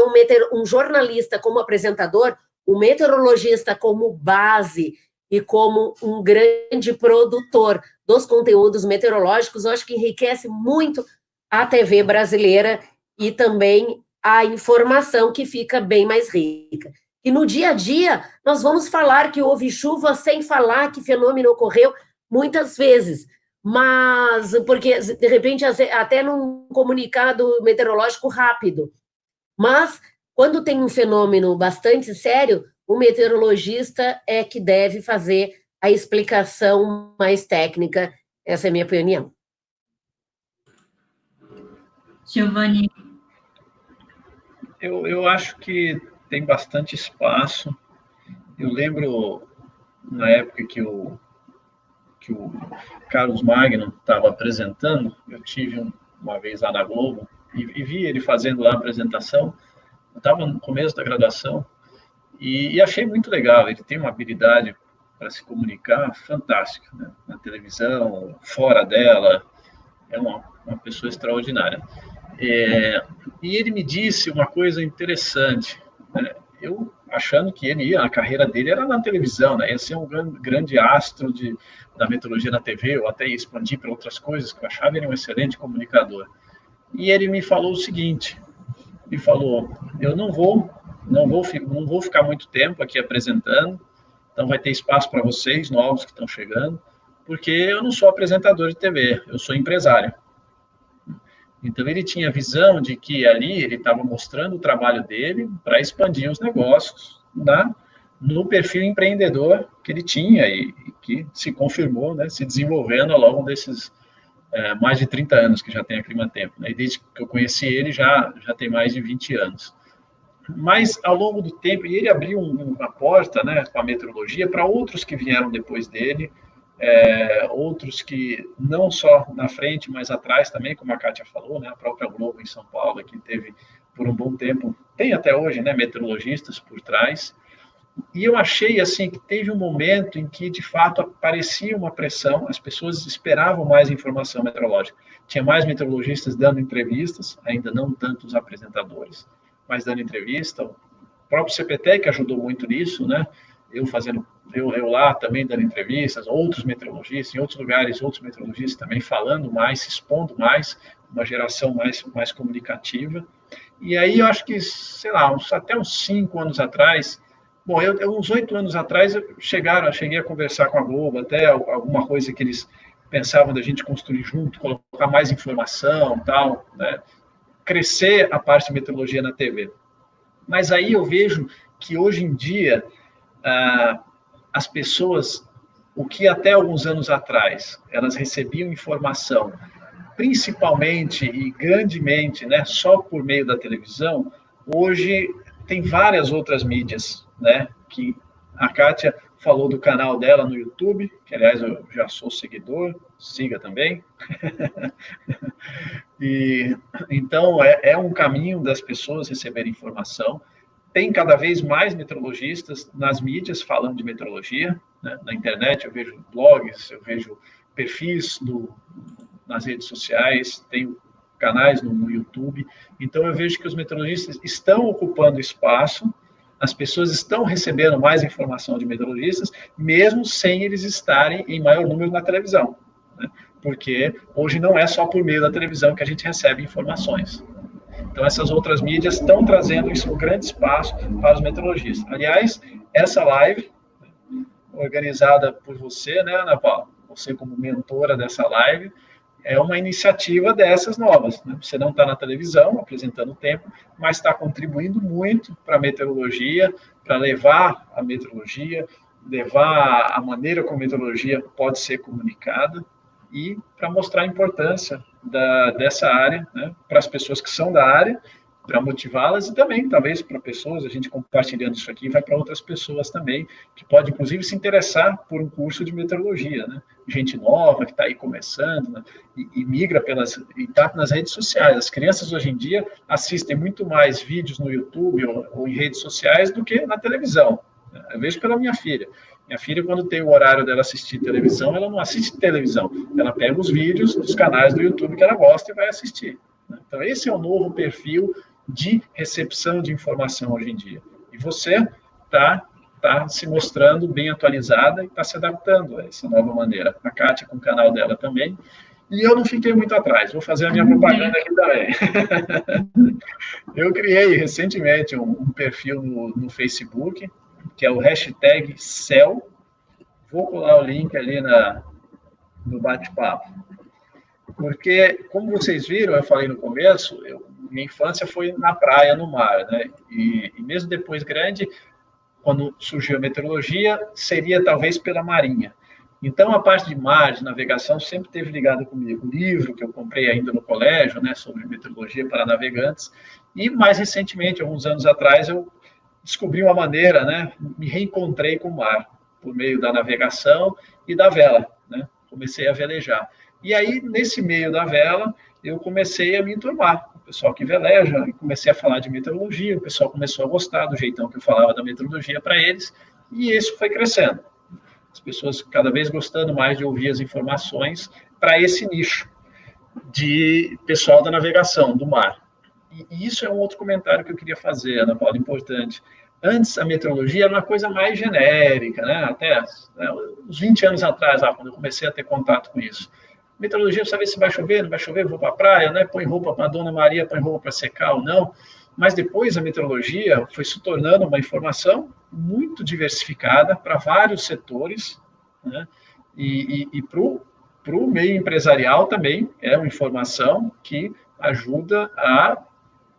um jornalista como apresentador, um meteorologista como base e como um grande produtor dos conteúdos meteorológicos, eu acho que enriquece muito a TV brasileira e também a informação que fica bem mais rica. E no dia a dia, nós vamos falar que houve chuva sem falar que fenômeno ocorreu muitas vezes, mas porque, de repente, até num comunicado meteorológico rápido. Mas, quando tem um fenômeno bastante sério, o meteorologista é que deve fazer a explicação mais técnica. Essa é a minha opinião. Giovanni. Eu acho que tem bastante espaço. Eu lembro, na época que o Carlos Magno estava apresentando, eu tive uma vez lá na Globo, e vi ele fazendo lá a apresentação. Eu estava no começo da graduação, e achei muito legal. Ele tem uma habilidade para se comunicar fantástica, né? Na televisão, fora dela, é uma pessoa extraordinária. E ele me disse uma coisa interessante, né? Eu achando que a carreira dele era na televisão, né? Ia ser um grande astro da meteorologia na TV, ou até ia expandir para outras coisas, que eu achava ele um excelente comunicador. E ele me falou o seguinte, me falou, eu não vou ficar muito tempo aqui apresentando, então vai ter espaço para vocês, novos que estão chegando, porque eu não sou apresentador de TV, eu sou empresário. Então, ele tinha a visão de que ali ele estava mostrando o trabalho dele para expandir os negócios no perfil empreendedor que ele tinha e que se confirmou, né, se desenvolvendo ao longo desses mais de 30 anos que já tem a Climatempo. Né, e desde que eu conheci ele, já tem mais de 20 anos. Mas, ao longo do tempo, ele abriu uma porta, né, com a meteorologia para outros que vieram depois dele, outros que não só na frente, mas atrás também, como a Kátia falou, né, a própria Globo em São Paulo, que teve por um bom tempo, tem até hoje, né, meteorologistas por trás. E eu achei assim que teve um momento em que de fato aparecia uma pressão, as pessoas esperavam mais informação meteorológica. Tinha mais meteorologistas dando entrevistas, ainda não tantos apresentadores, mas dando entrevista. O próprio CPTEC ajudou muito nisso, né? Eu lá também dando entrevistas, outros meteorologistas, em outros lugares, outros meteorologistas também falando mais, se expondo mais, uma geração mais comunicativa. E aí eu acho que, sei lá, até uns 5 anos atrás, bom, uns 8 anos atrás, cheguei a conversar com a Globo, até alguma coisa que eles pensavam da gente construir junto, colocar mais informação, tal, né? Crescer a parte de meteorologia na TV. Mas aí eu vejo que hoje em dia as pessoas, o que até alguns anos atrás elas recebiam informação, principalmente e grandemente, né, só por meio da televisão, hoje tem várias outras mídias, né, que a Kátia falou do canal dela no YouTube, que aliás eu já sou seguidor, siga também. E então é um caminho das pessoas receberem informação. Tem cada vez mais meteorologistas nas mídias falando de meteorologia, né? Na internet eu vejo blogs, eu vejo perfis nas redes sociais, tem canais no YouTube. Então eu vejo que os meteorologistas estão ocupando espaço, as pessoas estão recebendo mais informação de meteorologistas, mesmo sem eles estarem em maior número na televisão, né? Porque hoje não é só por meio da televisão que a gente recebe informações. Então, essas outras mídias estão trazendo isso um grande espaço para os meteorologistas. Aliás, essa live, organizada por você, né, Ana Paula? Você como mentora dessa live, é uma iniciativa dessas novas, né? Você não está na televisão apresentando o tempo, mas está contribuindo muito para a meteorologia, para levar a meteorologia, levar a maneira como a meteorologia pode ser comunicada, e para mostrar a importância dessa área, né, para as pessoas que são da área, para motivá-las e também, talvez, para pessoas, a gente compartilhando isso aqui, vai para outras pessoas também, que pode, inclusive, se interessar por um curso de meteorologia, né? Gente nova, que está aí começando, né, e migra e está nas redes sociais. As crianças, hoje em dia, assistem muito mais vídeos no YouTube ou em redes sociais do que na televisão. Eu vejo pela minha filha. Minha filha, quando tem o horário dela assistir televisão, ela não assiste televisão. Ela pega os vídeos dos canais do YouTube que ela gosta e vai assistir. Então, esse é o novo perfil de recepção de informação hoje em dia. E você está se mostrando bem atualizada e está se adaptando a essa nova maneira. A Kátia com o canal dela também. E eu não fiquei muito atrás, vou fazer a minha propaganda aqui também. Eu criei recentemente um perfil no Facebook, que é o hashtag CEL. Vou colar o link ali no bate-papo. Porque, como vocês viram, eu falei no começo, minha infância foi na praia, no mar, né? E mesmo depois grande, quando surgiu a meteorologia, seria talvez pela Marinha. Então, a parte de mar, de navegação, sempre esteve ligada comigo. O livro que eu comprei ainda no colégio, né, sobre meteorologia para navegantes, e mais recentemente, alguns anos atrás, eu descobri uma maneira, né, me reencontrei com o mar, por meio da navegação e da vela, né, comecei a velejar. E aí, nesse meio da vela, eu comecei a me enturmar, o pessoal que veleja, e comecei a falar de meteorologia, o pessoal começou a gostar do jeitão que eu falava da meteorologia para eles, e isso foi crescendo. As pessoas cada vez gostando mais de ouvir as informações para esse nicho de pessoal da navegação, do mar. E isso é um outro comentário que eu queria fazer, Ana Paula, importante. Antes, a meteorologia era uma coisa mais genérica, né? Até uns 20 anos atrás, quando eu comecei a ter contato com isso. Meteorologia, saber se vai chover, não vai chover, vou para a praia, né? Põe roupa para a Dona Maria, põe roupa para secar ou não. Mas depois a meteorologia foi se tornando uma informação muito diversificada para vários setores, né? E para o meio empresarial também é uma informação que ajuda a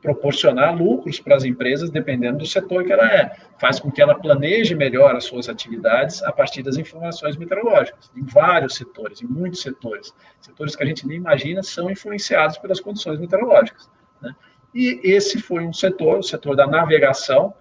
proporcionar lucros para as empresas, dependendo do setor que ela é. Faz com que ela planeje melhor as suas atividades a partir das informações meteorológicas, em vários setores, em muitos setores. Setores que a gente nem imagina são influenciados pelas condições meteorológicas, né? E esse foi um setor, o setor da navegação,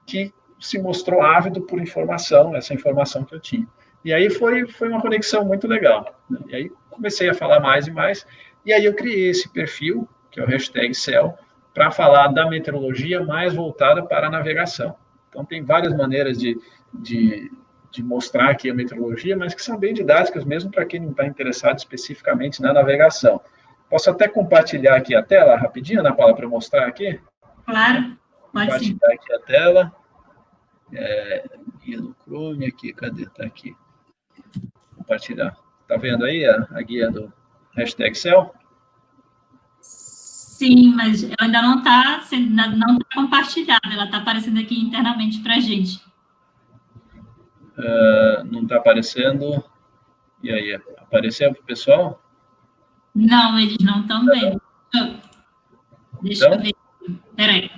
que se mostrou ávido por informação, essa informação que eu tinha. E aí foi uma conexão muito legal, né? E aí comecei a falar mais e mais, e aí eu criei esse perfil, que é o #Cell, para falar da meteorologia mais voltada para a navegação. Então, tem várias maneiras de mostrar aqui a meteorologia, mas que são bem didáticas, mesmo para quem não está interessado especificamente na navegação. Posso até compartilhar aqui a tela rapidinho, Ana Paula, para mostrar aqui? Claro, pode sim. Compartilhar aqui a tela. Guia do Chrome aqui, cadê? Está aqui. Compartilhar. Está vendo aí a guia do #Cell? Sim, mas ainda não está compartilhada, ela está aparecendo aqui internamente para a gente. Não está aparecendo. E aí, apareceu para o pessoal? Não, eles não estão vendo. Deixa eu ver. Espera aí.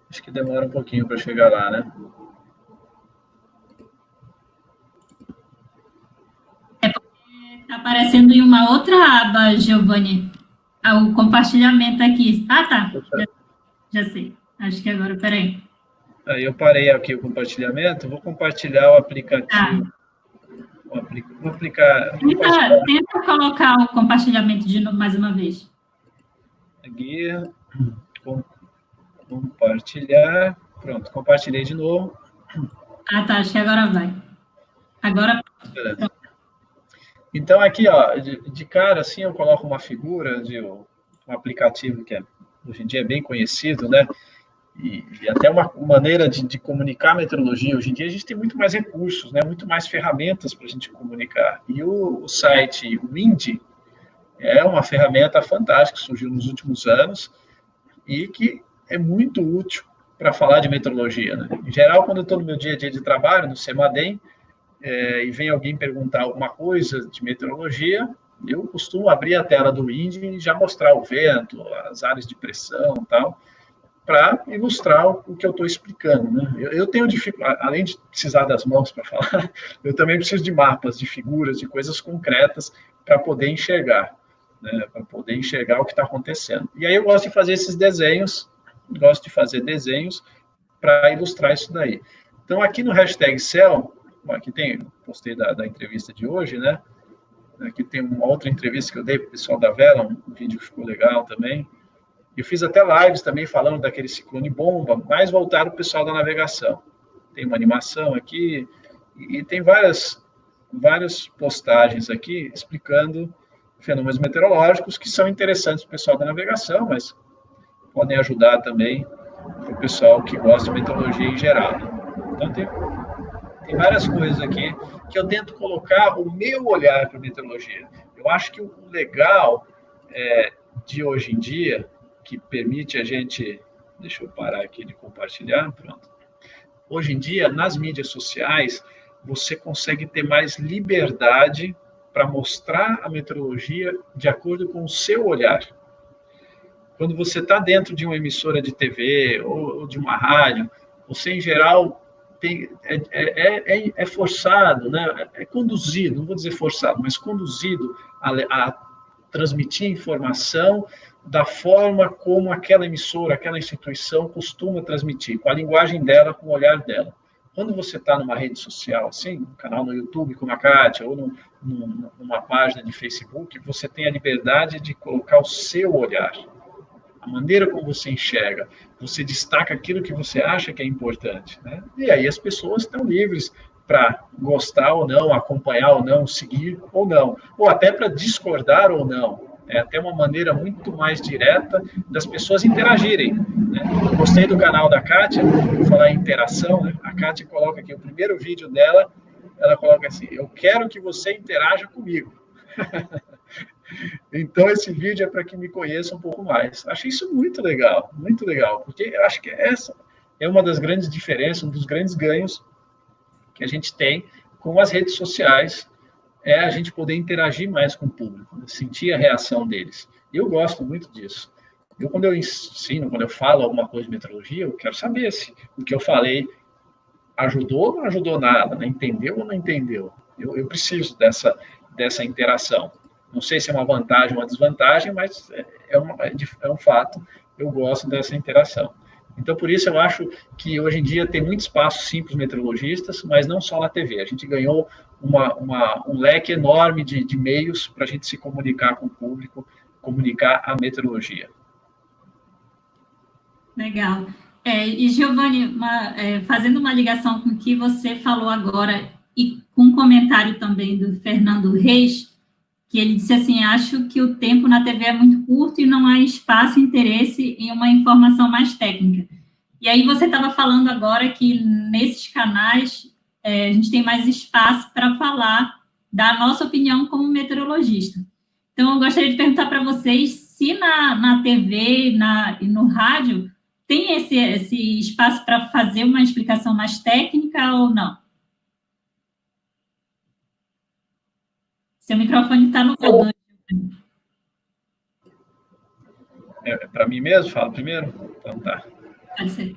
Acho que demora um pouquinho para chegar lá, né? É porque está aparecendo em uma outra aba, Giovanni. O compartilhamento aqui. Ah, tá. Já sei. Acho que agora, peraí. Aí eu parei aqui o compartilhamento, vou compartilhar o aplicativo. Vou aplicar. Tenta colocar o compartilhamento de novo mais uma vez. Guia. Compartilhar. Pronto, compartilhei de novo. Ah, tá. Acho que agora vai. Agora. Então, aqui, ó, de cara, assim, eu coloco uma figura de um aplicativo que hoje em dia é bem conhecido, né? E até uma maneira de comunicar a meteorologia. Hoje em dia a gente tem muito mais recursos, né? Muito mais ferramentas para a gente comunicar. E o site Wind é uma ferramenta fantástica que surgiu nos últimos anos e que é muito útil para falar de meteorologia, né? Em geral, quando eu estou no meu dia a dia de trabalho, no CEMADEM, e vem alguém perguntar alguma coisa de meteorologia, eu costumo abrir a tela do Wind e já mostrar o vento, as áreas de pressão e tal, para ilustrar o que eu estou explicando, né? Eu tenho dificuldade, além de precisar das mãos para falar, eu também preciso de mapas, de figuras, de coisas concretas para poder enxergar, né? Para poder enxergar o que está acontecendo. E aí eu gosto de fazer esses desenhos, para ilustrar isso daí. Então, aqui no #Cell, aqui tem, postei da entrevista de hoje, né? Aqui tem uma outra entrevista que eu dei para o pessoal da Vela, um vídeo que ficou legal também. Eu fiz até lives também falando daquele ciclone bomba, mais voltado para o pessoal da navegação. Tem uma animação aqui e tem várias postagens aqui explicando fenômenos meteorológicos que são interessantes para o pessoal da navegação, mas podem ajudar também para o pessoal que gosta de meteorologia em geral. Então, tem várias coisas aqui que eu tento colocar o meu olhar para a meteorologia. Eu acho que o legal de hoje em dia, que permite a gente... Deixa eu parar aqui de compartilhar, pronto. Hoje em dia, nas mídias sociais, você consegue ter mais liberdade para mostrar a meteorologia de acordo com o seu olhar. Quando você está dentro de uma emissora de TV ou de uma rádio, você, em geral, é forçado, né? É conduzido, não vou dizer forçado, mas conduzido a transmitir informação da forma como aquela emissora, aquela instituição costuma transmitir, com a linguagem dela, com o olhar dela. Quando você está numa rede social, assim, um canal no YouTube como a Kátia, ou numa página de Facebook, você tem a liberdade de colocar o seu olhar, a maneira como você enxerga, você destaca aquilo que você acha que é importante, né? E aí as pessoas estão livres para gostar ou não, acompanhar ou não, seguir ou não, ou até para discordar ou não. É até uma maneira muito mais direta das pessoas interagirem, né? Eu gostei do canal da Kátia, vou falar em interação, né? A Kátia coloca aqui o primeiro vídeo dela, ela coloca assim: eu quero que você interaja comigo. Então, esse vídeo é para que me conheça um pouco mais. Achei isso muito legal, porque eu acho que essa é uma das grandes diferenças, um dos grandes ganhos que a gente tem com as redes sociais, é a gente poder interagir mais com o público, né? Sentir a reação deles. E eu gosto muito disso. Quando eu ensino, quando eu falo alguma coisa de meteorologia, eu quero saber se o que eu falei ajudou ou não ajudou nada, né? Entendeu ou não entendeu. Eu preciso dessa interação. Não sei se é uma vantagem ou uma desvantagem, mas é um fato, eu gosto dessa interação. Então, por isso, eu acho que hoje em dia tem muito espaço, sim, para os meteorologistas, mas não só na TV. A gente ganhou um leque enorme de meios para a gente se comunicar com o público, comunicar a meteorologia. Legal. E, Giovanni, fazendo uma ligação com o que você falou agora e com um comentário também do Fernando Reis, que ele disse assim: acho que o tempo na TV é muito curto e não há espaço e interesse em uma informação mais técnica. E aí você estava falando agora que nesses canais a gente tem mais espaço para falar da nossa opinião como meteorologista. Então, eu gostaria de perguntar para vocês se na TV e no rádio tem esse espaço para fazer uma explicação mais técnica ou não? Seu microfone está no mudo. Para mim mesmo? Falo primeiro? Então tá. Pode ser.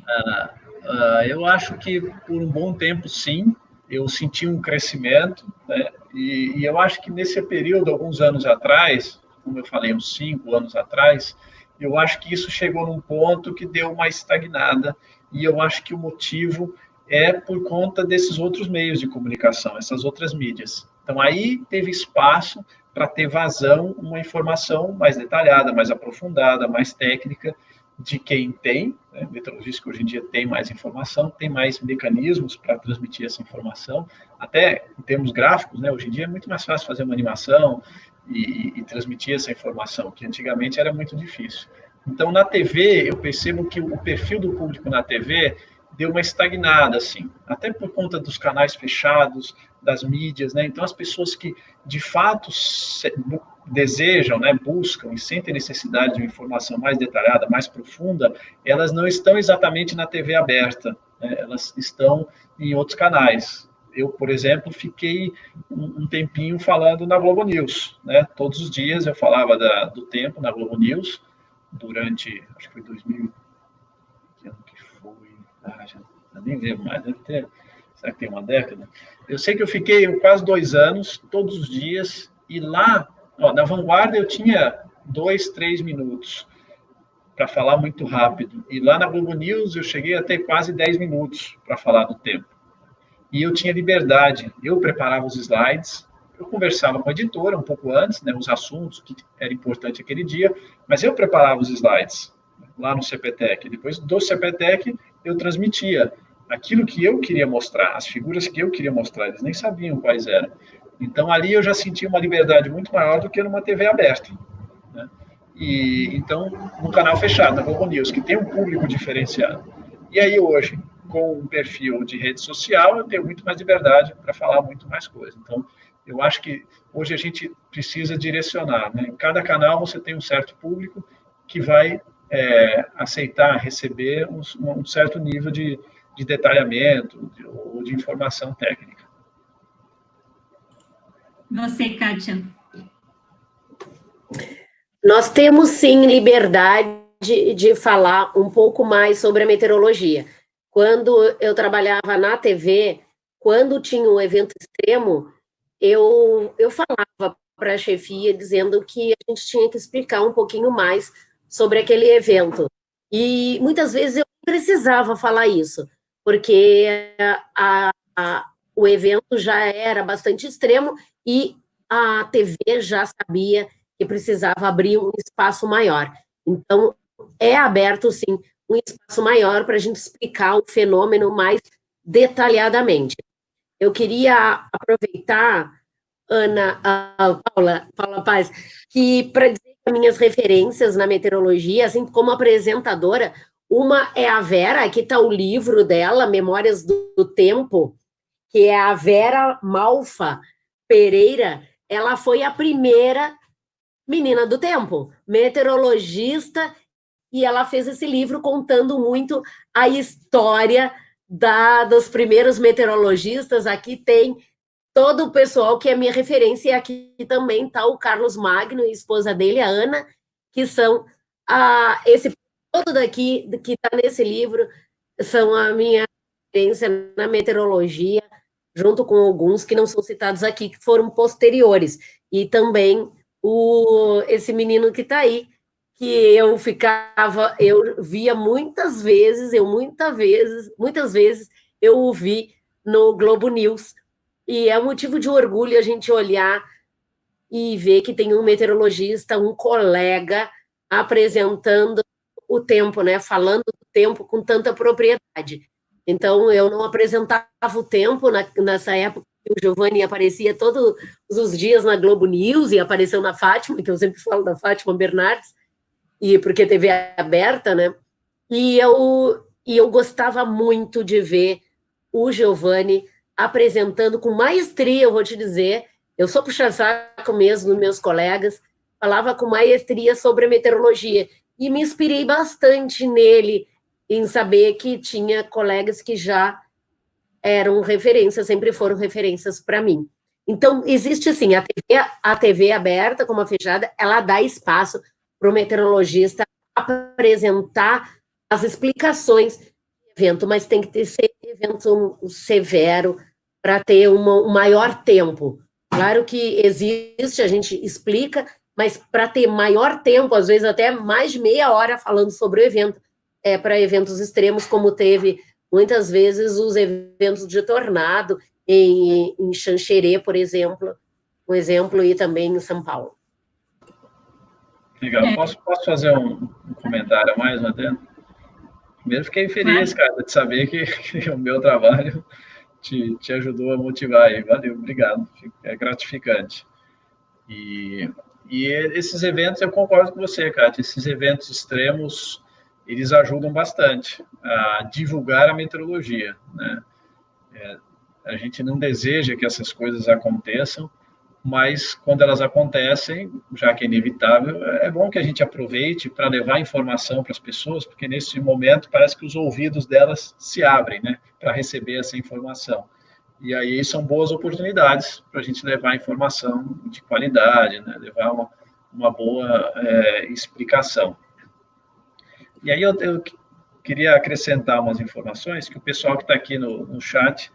Eu acho que por um bom tempo, sim, eu senti um crescimento, né? E eu acho que nesse período, alguns anos atrás, como eu falei, uns 5 anos atrás, eu acho que isso chegou num ponto que deu uma estagnada, e eu acho que o motivo é por conta desses outros meios de comunicação, essas outras mídias. Então, aí teve espaço para ter vazão, uma informação mais detalhada, mais aprofundada, mais técnica, de quem tem, né? Meteorologista que hoje em dia tem mais informação, tem mais mecanismos para transmitir essa informação, até em termos gráficos, né? Hoje em dia é muito mais fácil fazer uma animação e transmitir essa informação, que antigamente era muito difícil. Então, na TV, eu percebo que o perfil do público na TV deu uma estagnada, assim, até por conta dos canais fechados, das mídias, né? Então, as pessoas que, de fato, desejam, né, buscam e sentem necessidade de uma informação mais detalhada, mais profunda, elas não estão exatamente na TV aberta, né? Elas estão em outros canais. Eu, por exemplo, fiquei um tempinho falando na Globo News, né? Todos os dias eu falava do tempo na Globo News, durante, acho que foi 2000, que ano que foi? Já nem lembro mais, deve ter, será que tem uma década? Eu sei que eu fiquei quase 2 anos, todos os dias, e lá, na Vanguarda eu tinha 2, 3 minutos para falar muito rápido, e lá na Globo News eu cheguei a ter quase 10 minutos para falar do tempo. E eu tinha liberdade, eu preparava os slides, eu conversava com a editora um pouco antes, né, os assuntos que era importante aquele dia, mas eu preparava os slides lá no CPTEC. Depois do CPTEC, eu transmitia aquilo que eu queria mostrar, as figuras que eu queria mostrar, eles nem sabiam quais eram. Então, ali eu já sentia uma liberdade muito maior do que numa TV aberta, né? E, então, num canal fechado, na Globo News, que tem um público diferenciado. E aí, hoje, com um perfil de rede social, eu tenho muito mais liberdade para falar muito mais coisa. Então, eu acho que hoje a gente precisa direcionar, né? Em cada canal você tem um certo público que vai aceitar, receber um certo nível de detalhamento ou de informação técnica. Você, Kátia. Nós temos, sim, liberdade de falar um pouco mais sobre a meteorologia. quando eu trabalhava na TV, quando tinha um evento extremo, eu falava para a chefia dizendo que a gente tinha que explicar um pouquinho mais sobre aquele evento. E muitas vezes eu precisava falar isso, porque o evento já era bastante extremo e a TV já sabia que precisava abrir um espaço maior. Então, é aberto, sim, um espaço maior para a gente explicar o fenômeno mais detalhadamente. Eu queria aproveitar, Paula Paz, que para dizer que minhas referências na meteorologia, assim como apresentadora, uma é a Vera, aqui está o livro dela, Memórias do Tempo, que é a Vera Malfa Pereira. Ela foi a primeira menina do tempo, meteorologista, e ela fez esse livro contando muito a história dos primeiros meteorologistas. Aqui tem todo o pessoal que é minha referência, e aqui também está o Carlos Magno e a esposa dele, a Ana, que são esse todo daqui que está nesse livro, são a minha referência na meteorologia, junto com alguns que não são citados aqui, que foram posteriores. E também esse menino que está aí, que eu via muitas vezes eu o vi no Globo News, e é um motivo de orgulho a gente olhar e ver que tem um meteorologista, um colega, apresentando o tempo, né? Falando do tempo com tanta propriedade. Então, eu não apresentava o tempo nessa época, o Giovanni aparecia todos os dias na Globo News, e apareceu na Fátima, que eu sempre falo da Fátima Bernardes, e porque TV é aberta, né? E eu gostava muito de ver o Giovanni apresentando com maestria, eu vou te dizer, eu sou puxa-saco mesmo dos meus colegas, falava com maestria sobre a meteorologia, e me inspirei bastante nele, em saber que tinha colegas que já eram referências, sempre foram referências para mim. Então, existe assim, a TV aberta, como a fechada, ela dá espaço para o meteorologista apresentar as explicações do evento, mas tem que ser evento severo para ter um maior tempo. Claro que existe, a gente explica, mas para ter maior tempo, às vezes até mais de meia hora falando sobre o evento, para eventos extremos, como teve muitas vezes os eventos de tornado em Xanxerê, por exemplo, um exemplo, e também em São Paulo. Legal. Posso fazer um comentário a mais, Matheus? Primeiro, fiquei feliz, cara, de saber que o meu trabalho te ajudou a motivar aí. Valeu, obrigado. É gratificante. E esses eventos, eu concordo com você, cara. Esses eventos extremos, eles ajudam bastante a divulgar a meteorologia, né? A gente não deseja que essas coisas aconteçam, mas quando elas acontecem, já que é inevitável, é bom que a gente aproveite para levar informação para as pessoas, porque nesse momento parece que os ouvidos delas se abrem, né, para receber essa informação. E aí são boas oportunidades para a gente levar informação de qualidade, né, levar uma boa explicação. E aí eu queria acrescentar umas informações que o pessoal que está aqui no chat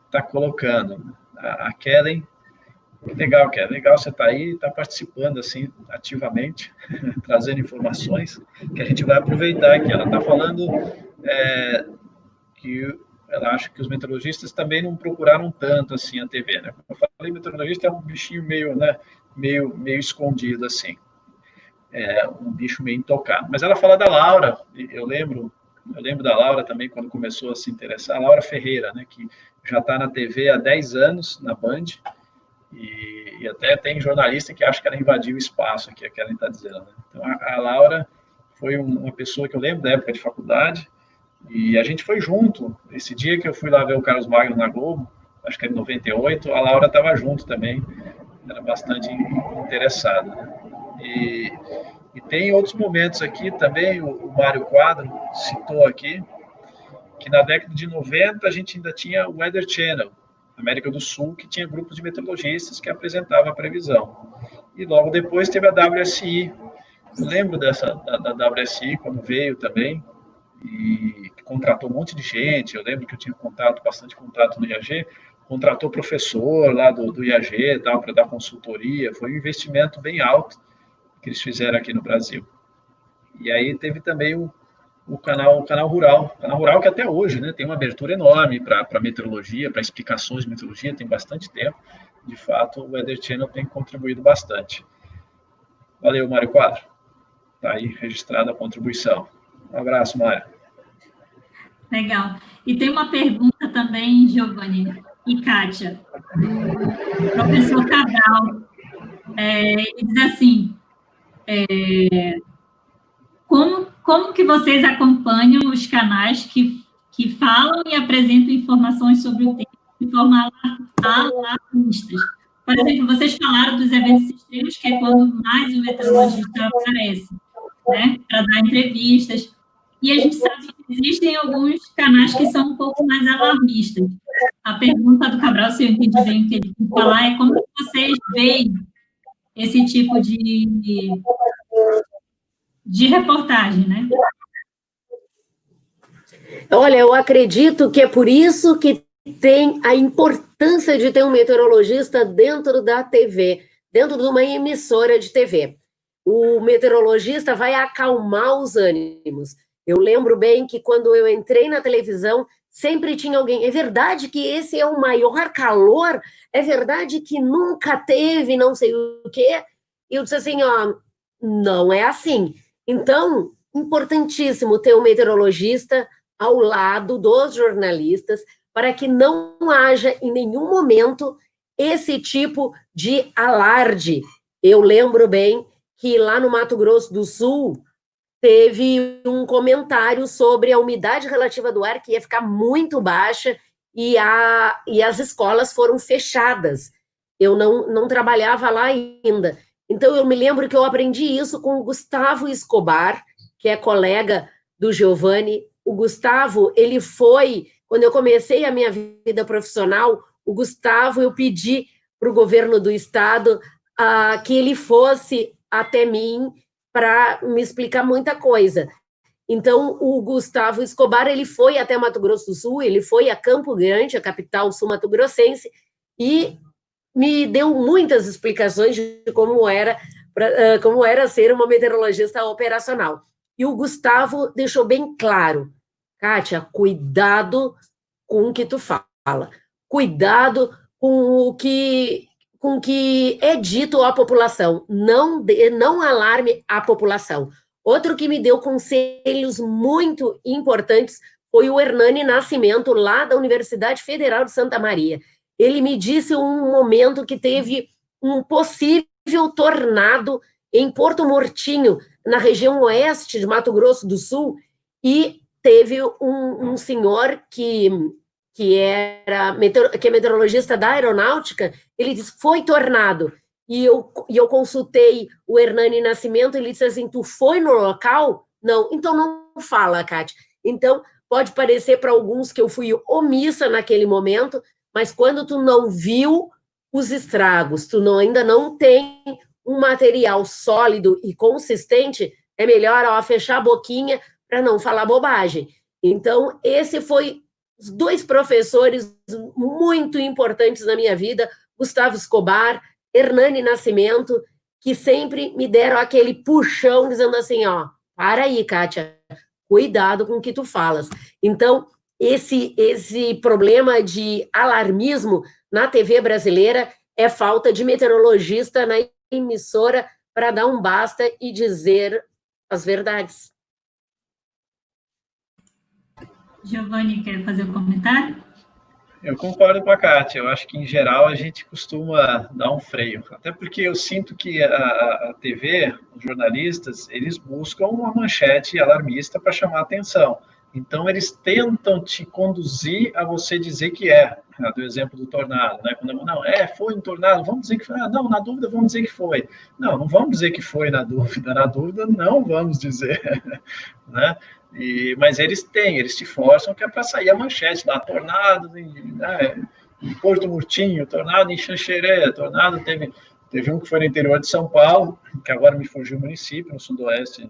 está colocando. A Kellen, que legal, Kellen, legal você está aí, está participando assim ativamente, trazendo informações que a gente vai aproveitar aqui. Ela está falando que ela acha que os meteorologistas também não procuraram tanto assim a TV, né? Como eu falei, meteorologista é um bichinho meio escondido assim, um bicho meio intocado. Mas ela fala da Laura, eu lembro da Laura também quando começou a se interessar, a Laura Ferreira, né, que já está na TV há 10 anos, na Band, e até tem jornalista que acha que ela invadiu o espaço, que a Kellen está dizendo, né? Então, a Laura foi uma pessoa que eu lembro da época de faculdade, e a gente foi junto. Esse dia que eu fui lá ver o Carlos Magno na Globo, acho que era em 98, a Laura estava junto também, era bastante interessada, né? E tem outros momentos aqui também, o Mário Quadro citou aqui, que na década de 90 a gente ainda tinha o Weather Channel, América do Sul, que tinha grupos de meteorologistas que apresentavam a previsão. E logo depois teve a WSI. Eu lembro da WSI, quando veio também, e contratou um monte de gente. Eu lembro que eu tinha bastante contato no IAG, contratou professor lá do IAG para dar consultoria. Foi um investimento bem alto que eles fizeram aqui no Brasil. E aí teve também o canal Rural que até hoje, né, tem uma abertura enorme para meteorologia, para explicações de meteorologia, tem bastante tempo. De fato, o Weather Channel tem contribuído bastante. Valeu, Mário Quadro. Está aí registrada a contribuição. Um abraço, Mário. Legal. E tem uma pergunta também, Giovanni e Kátia. O professor Cabral, ele diz assim, como que vocês acompanham os canais que falam e apresentam informações sobre o tempo de forma alarmistas? Por exemplo, vocês falaram dos eventos extremos, que é quando mais o meteorologista aparece, né, para dar entrevistas. E a gente sabe que existem alguns canais que são um pouco mais alarmistas. A pergunta do Cabral, se eu entendi bem o que ele quis falar, é como que vocês veem esse tipo de reportagem, né? Olha, eu acredito que é por isso que tem a importância de ter um meteorologista dentro da TV, dentro de uma emissora de TV. O meteorologista vai acalmar os ânimos. Eu lembro bem que quando eu entrei na televisão, sempre tinha alguém. É verdade que esse é o maior calor? É verdade que nunca teve não sei o quê? E eu disse assim, ó, não é assim. Então, importantíssimo ter um meteorologista ao lado dos jornalistas para que não haja em nenhum momento esse tipo de alarde. Eu lembro bem que lá no Mato Grosso do Sul teve um comentário sobre a umidade relativa do ar que ia ficar muito baixa e as escolas foram fechadas. Eu não trabalhava lá ainda. Então, eu me lembro que eu aprendi isso com o Gustavo Escobar, que é colega do Giovanni. O Gustavo, ele foi, quando eu comecei a minha vida profissional, o Gustavo, eu pedi para o governo do estado que ele fosse até mim para me explicar muita coisa. Então, o Gustavo Escobar, ele foi até Mato Grosso do Sul, ele foi a Campo Grande, a capital sul-mato-grossense, e me deu muitas explicações de como era ser uma meteorologista operacional. E o Gustavo deixou bem claro, Kátia, cuidado com o que tu fala, cuidado com o que é dito à população, não alarme a população. Outro que me deu conselhos muito importantes foi o Hernani Nascimento, lá da Universidade Federal de Santa Maria. Ele me disse um momento que teve um possível tornado em Porto Mortinho, na região oeste de Mato Grosso do Sul, e teve um senhor que é meteorologista da aeronáutica. Ele disse, foi tornado. E eu consultei o Hernani Nascimento, ele disse assim, tu foi no local? Não. Então não fala, Kátia. Então, pode parecer para alguns que eu fui omissa naquele momento, mas quando tu não viu os estragos, ainda não tem um material sólido e consistente, é melhor fechar a boquinha para não falar bobagem. Então, esse foi os dois professores muito importantes na minha vida, Gustavo Escobar, Hernani Nascimento, que sempre me deram aquele puxão, dizendo assim, ó, para aí, Kátia, cuidado com o que tu falas. Então, esse problema de alarmismo na TV brasileira é falta de meteorologista na emissora para dar um basta e dizer as verdades. Giovanni, quer fazer um comentário? Eu concordo com a Kátia. Eu acho que, em geral, a gente costuma dar um freio. Até porque eu sinto que a TV, os jornalistas, eles buscam uma manchete alarmista para chamar a atenção. Então, eles tentam te conduzir a você dizer que é. Do exemplo do tornado, né? Quando foi um tornado, vamos dizer que foi. Não, na dúvida, vamos dizer que foi. Não vamos dizer que foi na dúvida. Na dúvida, não vamos dizer. Né? Mas eles te forçam que é para sair a manchete lá, tornado em Porto Murtinho, tornado em Xanxerê, tornado teve um que foi no interior de São Paulo, que agora me fugiu o município, no sudoeste,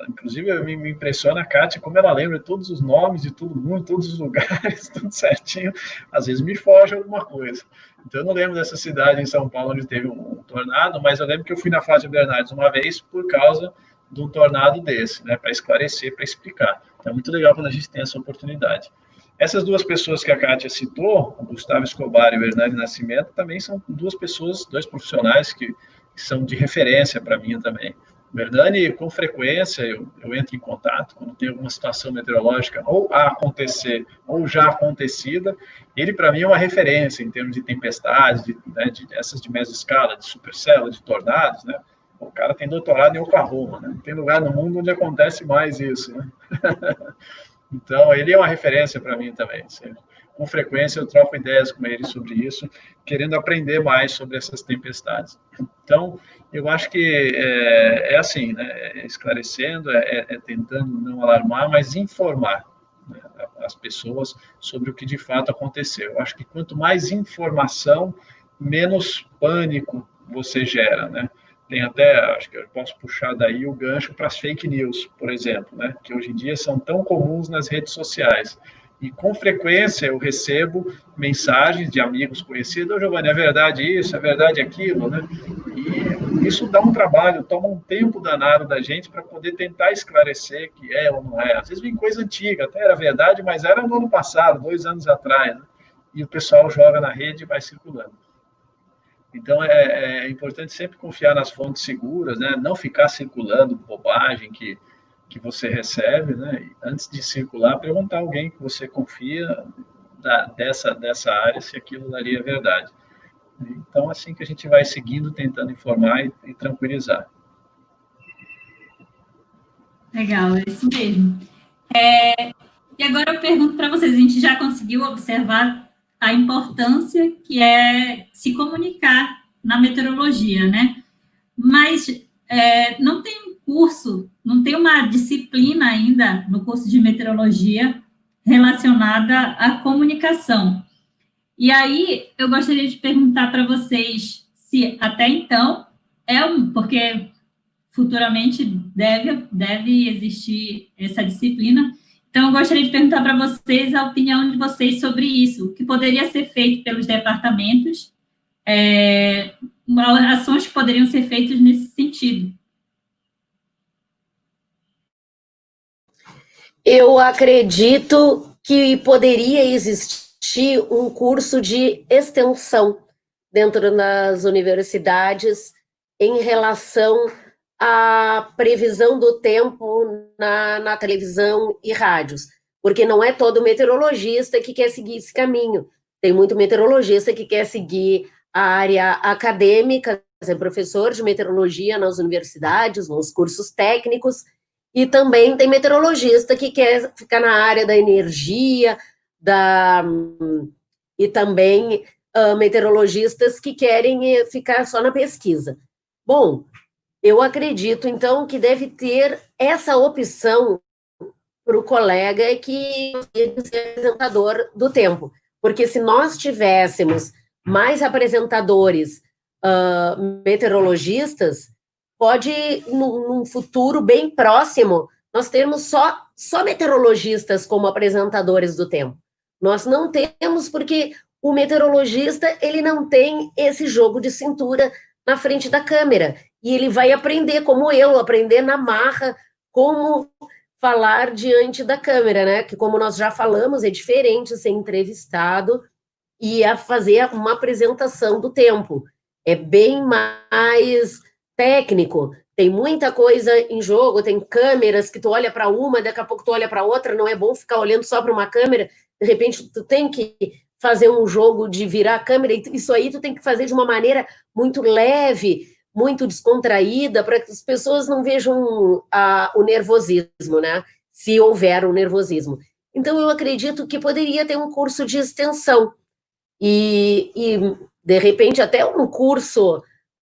Inclusive, me impressiona a Kátia, como ela lembra todos os nomes de todo mundo, todos os lugares, tudo certinho. Às vezes me foge alguma coisa. Então, eu não lembro dessa cidade em São Paulo onde teve um tornado, mas eu lembro que eu fui na Fátima Bernardes uma vez por causa de um tornado desse, né, para esclarecer, para explicar. Então, é muito legal quando a gente tem essa oportunidade. Essas duas pessoas que a Kátia citou, o Gustavo Escobar e o Hernani Nascimento, também são duas pessoas, dois profissionais que são de referência para mim também. O Hernani, com frequência, eu entro em contato quando tem alguma situação meteorológica ou a acontecer ou já acontecida. Ele, para mim, é uma referência em termos de tempestades, essas de média escala, de supercella, de tornados, né? O cara tem doutorado em Oklahoma, né? Não tem lugar no mundo onde acontece mais isso, né? Então, ele é uma referência para mim também. Com frequência, eu troco ideias com ele sobre isso, querendo aprender mais sobre essas tempestades. Então, eu acho que é assim, né? Esclarecendo, tentando não alarmar, mas informar, né, as pessoas sobre o que de fato aconteceu. Eu acho que quanto mais informação, menos pânico você gera, né? Tem até, acho que eu posso puxar daí o gancho para as fake news, por exemplo, né? Que hoje em dia são tão comuns nas redes sociais. E com frequência eu recebo mensagens de amigos conhecidos: "Ô, Giovanni, é verdade isso, é verdade aquilo", né? E isso dá um trabalho, toma um tempo danado da gente para poder tentar esclarecer que é ou não é. Às vezes vem coisa antiga, até era verdade, mas era no ano passado, 2 anos atrás, né? E o pessoal joga na rede e vai circulando. Então, é importante sempre confiar nas fontes seguras, né? Não ficar circulando bobagem que você recebe, né? E antes de circular, perguntar a alguém que você confia dessa área se aquilo ali é verdade. Então, assim que a gente vai seguindo, tentando informar e tranquilizar. Legal, é isso mesmo. E agora eu pergunto para vocês, a gente já conseguiu observar a importância que é se comunicar na meteorologia, né? Mas não tem um curso, não tem uma disciplina ainda no curso de meteorologia relacionada à comunicação. E aí eu gostaria de perguntar para vocês se até então porque futuramente deve existir essa disciplina. Então, eu gostaria de perguntar para vocês a opinião de vocês sobre isso, o que poderia ser feito pelos departamentos, ações que poderiam ser feitas nesse sentido. Eu acredito que poderia existir um curso de extensão dentro das universidades em relação à previsão do tempo na televisão e rádios, porque não é todo meteorologista que quer seguir esse caminho. Tem muito meteorologista que quer seguir a área acadêmica, ser professor de meteorologia nas universidades, nos cursos técnicos, e também tem meteorologista que quer ficar na área da energia, e também meteorologistas que querem ficar só na pesquisa. Bom, eu acredito, então, que deve ter essa opção para o colega que é apresentador do tempo. Porque se nós tivéssemos mais apresentadores meteorologistas, pode, num futuro bem próximo, nós termos só meteorologistas como apresentadores do tempo. Nós não temos, porque o meteorologista ele não tem esse jogo de cintura na frente da câmera, e ele vai aprender, como eu, aprender na marra, como falar diante da câmera, né? Que, como nós já falamos, é diferente ser entrevistado e a fazer uma apresentação do tempo. É bem mais técnico, tem muita coisa em jogo, tem câmeras que tu olha para uma, daqui a pouco tu olha para outra, não é bom ficar olhando só para uma câmera, de repente tu tem que fazer um jogo de virar a câmera, e isso aí tu tem que fazer de uma maneira muito leve, muito descontraída, para que as pessoas não vejam o nervosismo, né? Se houver um nervosismo. Então, eu acredito que poderia ter um curso de extensão, e de repente, até um curso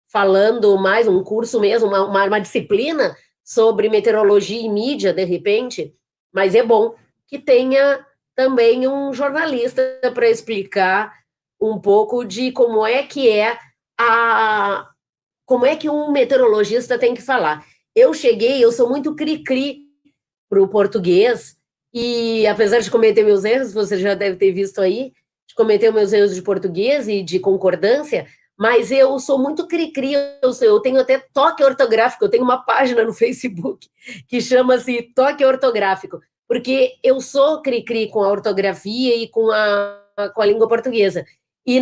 falando mais, um curso mesmo, uma disciplina sobre meteorologia e mídia, de repente, mas é bom que tenha também um jornalista para explicar um pouco de como é que um meteorologista tem que falar. eu sou muito cri-cri para o português, e apesar de cometer meus erros, você já deve ter visto aí, de cometer meus erros de português e de concordância, mas eu sou muito cri-cri, eu tenho até toque ortográfico, eu tenho uma página no Facebook que chama-se Toque Ortográfico, porque eu sou cri-cri com a ortografia e com a língua portuguesa. E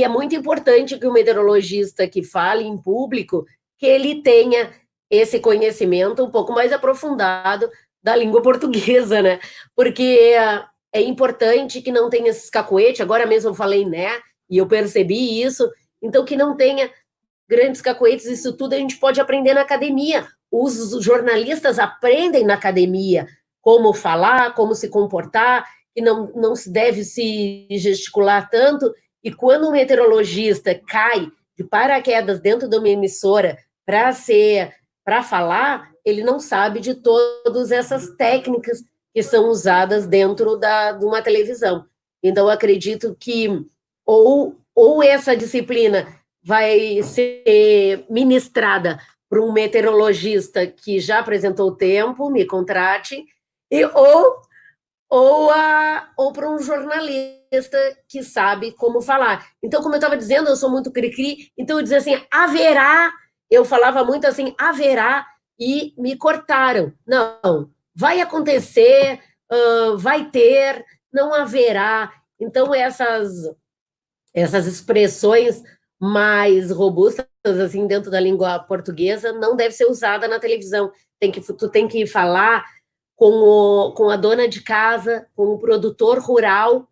é muito importante que o meteorologista que fale em público, que ele tenha esse conhecimento um pouco mais aprofundado da língua portuguesa, né? Porque é importante que não tenha esses cacoetes, agora mesmo eu falei né, e eu percebi isso, então que não tenha grandes cacoetes, isso tudo a gente pode aprender na academia. Os jornalistas aprendem na academia como falar, como se comportar, que não se deve se gesticular tanto, e quando o meteorologista cai de paraquedas dentro de uma emissora para falar, ele não sabe de todas essas técnicas que são usadas dentro de uma televisão. Então, eu acredito que ou essa disciplina vai ser ministrada por um meteorologista que já apresentou o tempo, me contrate, ou para um jornalista que sabe como falar. Então, como eu estava dizendo, eu sou muito cri-cri, então eu dizia assim, haverá, eu falava muito assim, haverá, e me cortaram. Não, vai acontecer, vai ter, não haverá. Então, essas expressões mais robustas, assim, dentro da língua portuguesa, não deve ser usada na televisão. Tu tem que falar com a dona de casa, com o produtor rural,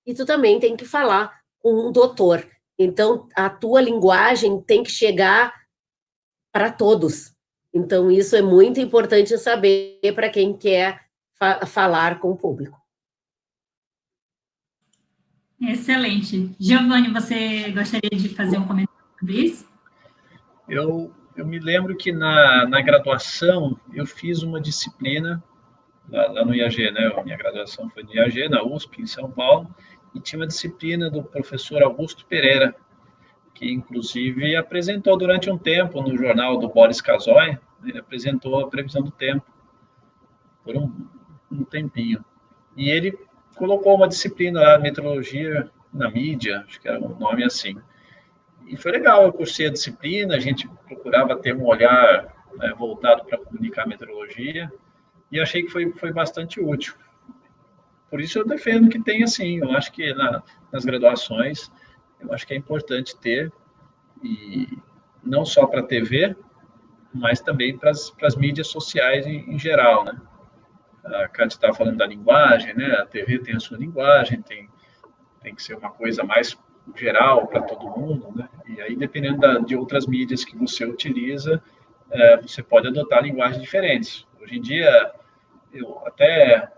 e tu também tem que falar com um doutor. Então, a tua linguagem tem que chegar para todos. Então, isso é muito importante saber para quem quer falar com o público. Excelente. Giovanni, você gostaria de fazer um comentário sobre isso? Eu me lembro que na graduação eu fiz uma disciplina lá no IAG, né? A minha graduação foi no IAG, na USP, em São Paulo, e tinha uma disciplina do professor Augusto Pereira, que inclusive apresentou durante um tempo no jornal do Boris Casoy, ele apresentou a previsão do tempo por um tempinho. E ele colocou uma disciplina lá, meteorologia na mídia, acho que era um nome assim. E foi legal, eu cursei a disciplina, a gente procurava ter um olhar, né, voltado para comunicar meteorologia, e achei que foi bastante útil. Por isso eu defendo que tenha, sim. Eu acho que nas graduações, eu acho que é importante ter, e não só para a TV, mas também para as mídias sociais em geral, né? A Cátia estava falando da linguagem, né? A TV tem a sua linguagem, tem que ser uma coisa mais geral para todo mundo, né? E aí, dependendo de outras mídias que você utiliza, você pode adotar linguagens diferentes. Hoje em dia, eu até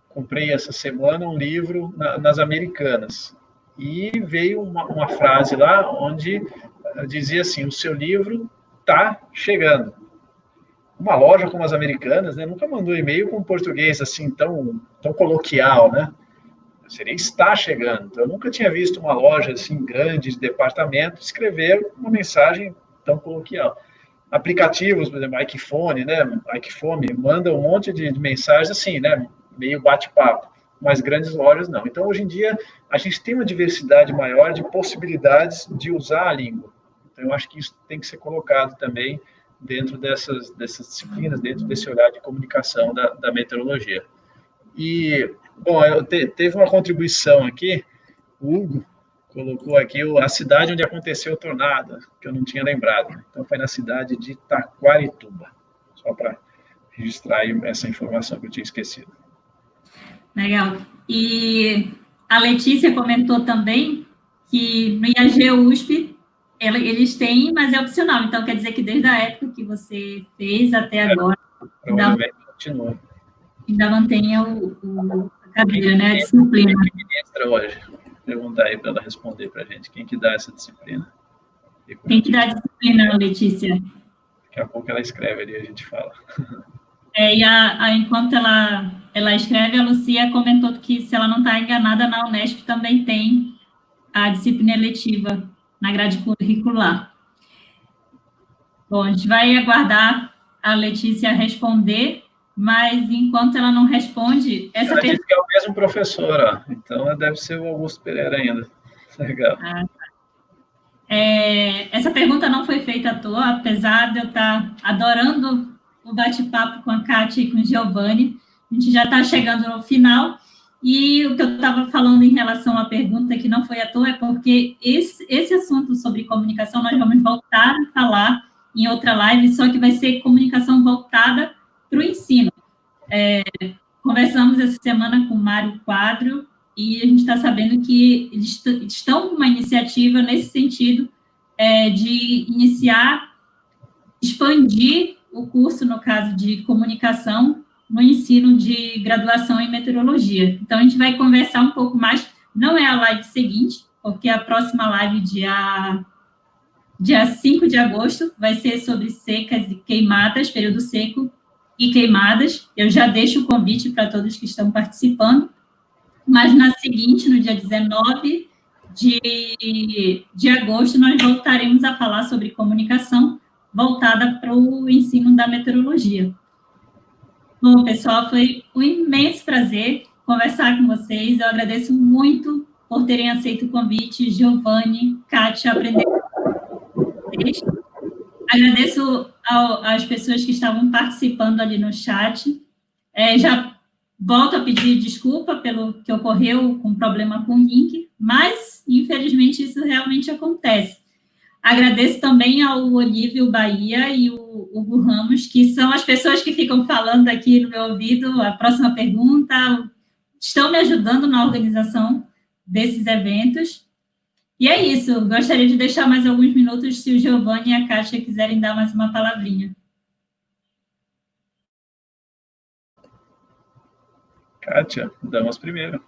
comprei essa semana um livro nas Americanas, e veio uma frase lá onde dizia assim, o seu livro está chegando. Uma loja como as Americanas, né, nunca mandou e-mail com português assim tão coloquial, né? Seria está chegando. Então, eu nunca tinha visto uma loja assim grande de departamento escrever uma mensagem tão coloquial. Aplicativos, por exemplo, iPhone, né? iPhone manda um monte de mensagens assim, né? Meio bate-papo. Mas grandes lojas não. Então, hoje em dia, a gente tem uma diversidade maior de possibilidades de usar a língua. Então, eu acho que isso tem que ser colocado também dentro dessas disciplinas, dentro desse olhar de comunicação da meteorologia. E, bom, teve uma contribuição aqui, o Hugo colocou aqui a cidade onde aconteceu o tornado, que eu não tinha lembrado. Então, foi na cidade de Taquarituba, só para registrar aí essa informação que eu tinha esquecido. Legal. E a Letícia comentou também que no IAG USP eles têm, mas é opcional. Então, quer dizer que desde a época que você fez até agora, provavelmente continua. Ainda mantém a cadeira, né? A disciplina. Quem que ministra hoje? Perguntar aí para ela responder para a gente. Quem que dá essa disciplina? Quem que dá a disciplina, Letícia? Daqui a pouco ela escreve ali e a gente fala. E enquanto ela escreve, a Lucia comentou que, se ela não está enganada, na Unesp também tem a disciplina eletiva na grade curricular. Bom, a gente vai aguardar a Letícia responder, mas enquanto ela não responde, essa ela disse que é o mesmo professor, ó. Então deve ser o Augusto Pereira ainda. Legal. Essa pergunta não foi feita à toa, apesar de eu estar adorando o bate-papo com a Kátia e com o Giovanni. A gente já está chegando no final, e o que eu estava falando em relação à pergunta que não foi à toa é porque esse assunto sobre comunicação nós vamos voltar a falar em outra live, só que vai ser comunicação voltada para o ensino. Conversamos essa semana com o Mário Quadro, e a gente está sabendo que eles estão com uma iniciativa nesse sentido, de iniciar, expandir o curso, no caso de comunicação, no ensino de graduação em meteorologia. Então, a gente vai conversar um pouco mais, não é a live seguinte, porque a próxima live, dia 5 de agosto, vai ser sobre secas e queimadas, período seco e queimadas. Eu já deixo o convite para todos que estão participando, mas na seguinte, no dia 19 de agosto, nós voltaremos a falar sobre comunicação voltada para o ensino da meteorologia. Bom, pessoal, foi um imenso prazer conversar com vocês. Eu agradeço muito por terem aceito o convite, Giovanni, Kátia, aprender com vocês. Agradeço às pessoas que estavam participando ali no chat. Já volto a pedir desculpa pelo que ocorreu com problema com o link, mas, infelizmente, isso realmente acontece. Agradeço também ao Olívio Bahia e o Hugo Ramos, que são as pessoas que ficam falando aqui no meu ouvido a próxima pergunta, estão me ajudando na organização desses eventos. E é isso, gostaria de deixar mais alguns minutos, se o Giovanni e a Kátia quiserem dar mais uma palavrinha. Kátia, damos primeiro.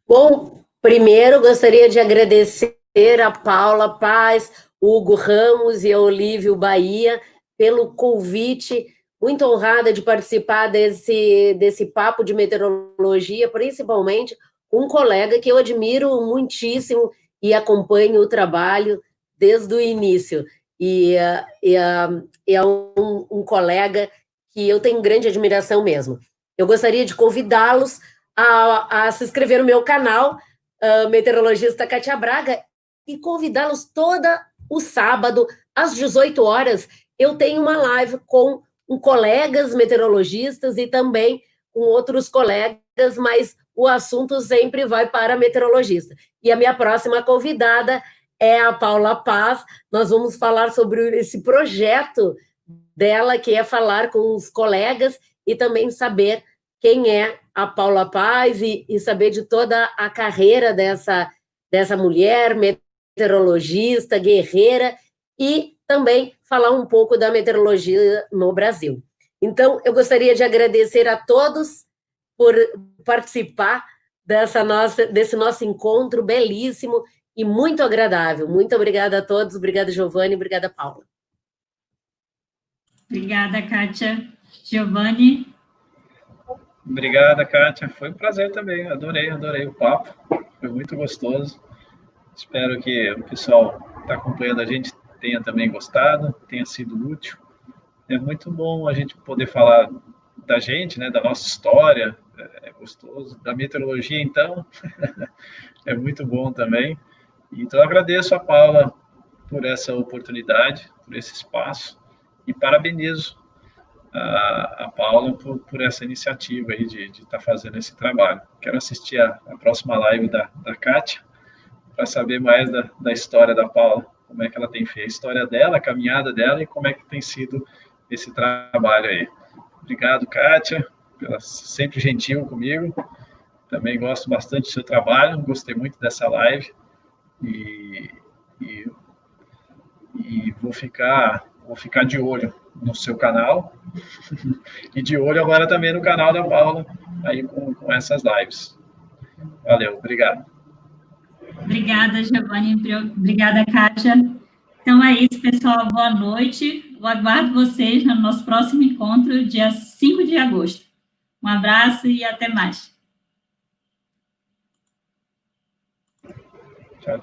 Bom, primeiro gostaria de agradecer a Paula Paz, Hugo Ramos e a Olívio Bahia pelo convite. Muito honrada de participar desse papo de meteorologia, principalmente com um colega que eu admiro muitíssimo e acompanho o trabalho desde o início. E é um colega que eu tenho grande admiração mesmo. Eu gostaria de convidá-los a se inscrever no meu canal, Meteorologista Kátia Braga, e convidá-los todo o sábado, às 18 horas, eu tenho uma live com colegas meteorologistas e também com outros colegas, mas o assunto sempre vai para meteorologista. E a minha próxima convidada é a Paula Paz. Nós vamos falar sobre esse projeto dela, que é falar com os colegas e também saber quem é a Paula Paz e saber de toda a carreira dessa mulher meteorologista, guerreira, e também falar um pouco da meteorologia no Brasil. Então, eu gostaria de agradecer a todos por participar desse nosso encontro belíssimo e muito agradável. Muito obrigada a todos, obrigada, Giovanni, obrigada, Paula. Obrigada, Kátia. Giovanni? Obrigada, Kátia. Foi um prazer também. Adorei o papo. Foi muito gostoso. Espero que o pessoal que está acompanhando a gente tenha também gostado, tenha sido útil. É muito bom a gente poder falar da gente, né, da nossa história. É gostoso. Da meteorologia, então, é muito bom também. Então, agradeço a Paula por essa oportunidade, por esse espaço, e parabenizo a Paula por essa iniciativa aí de estar fazendo esse trabalho. Quero assistir a próxima live da Kátia, para saber mais da história da Paula, como é que ela tem feito, a história dela, a caminhada dela e como é que tem sido esse trabalho aí. Obrigado, Kátia, pela sempre gentil comigo. Também gosto bastante do seu trabalho, gostei muito dessa live e vou ficar de olho no seu canal e de olho agora também no canal da Paula aí com essas lives. Valeu, obrigado. Obrigada, Giovanni. Obrigada, Kátia. Então é isso, pessoal. Boa noite. Eu aguardo vocês no nosso próximo encontro, dia 5 de agosto. Um abraço e até mais.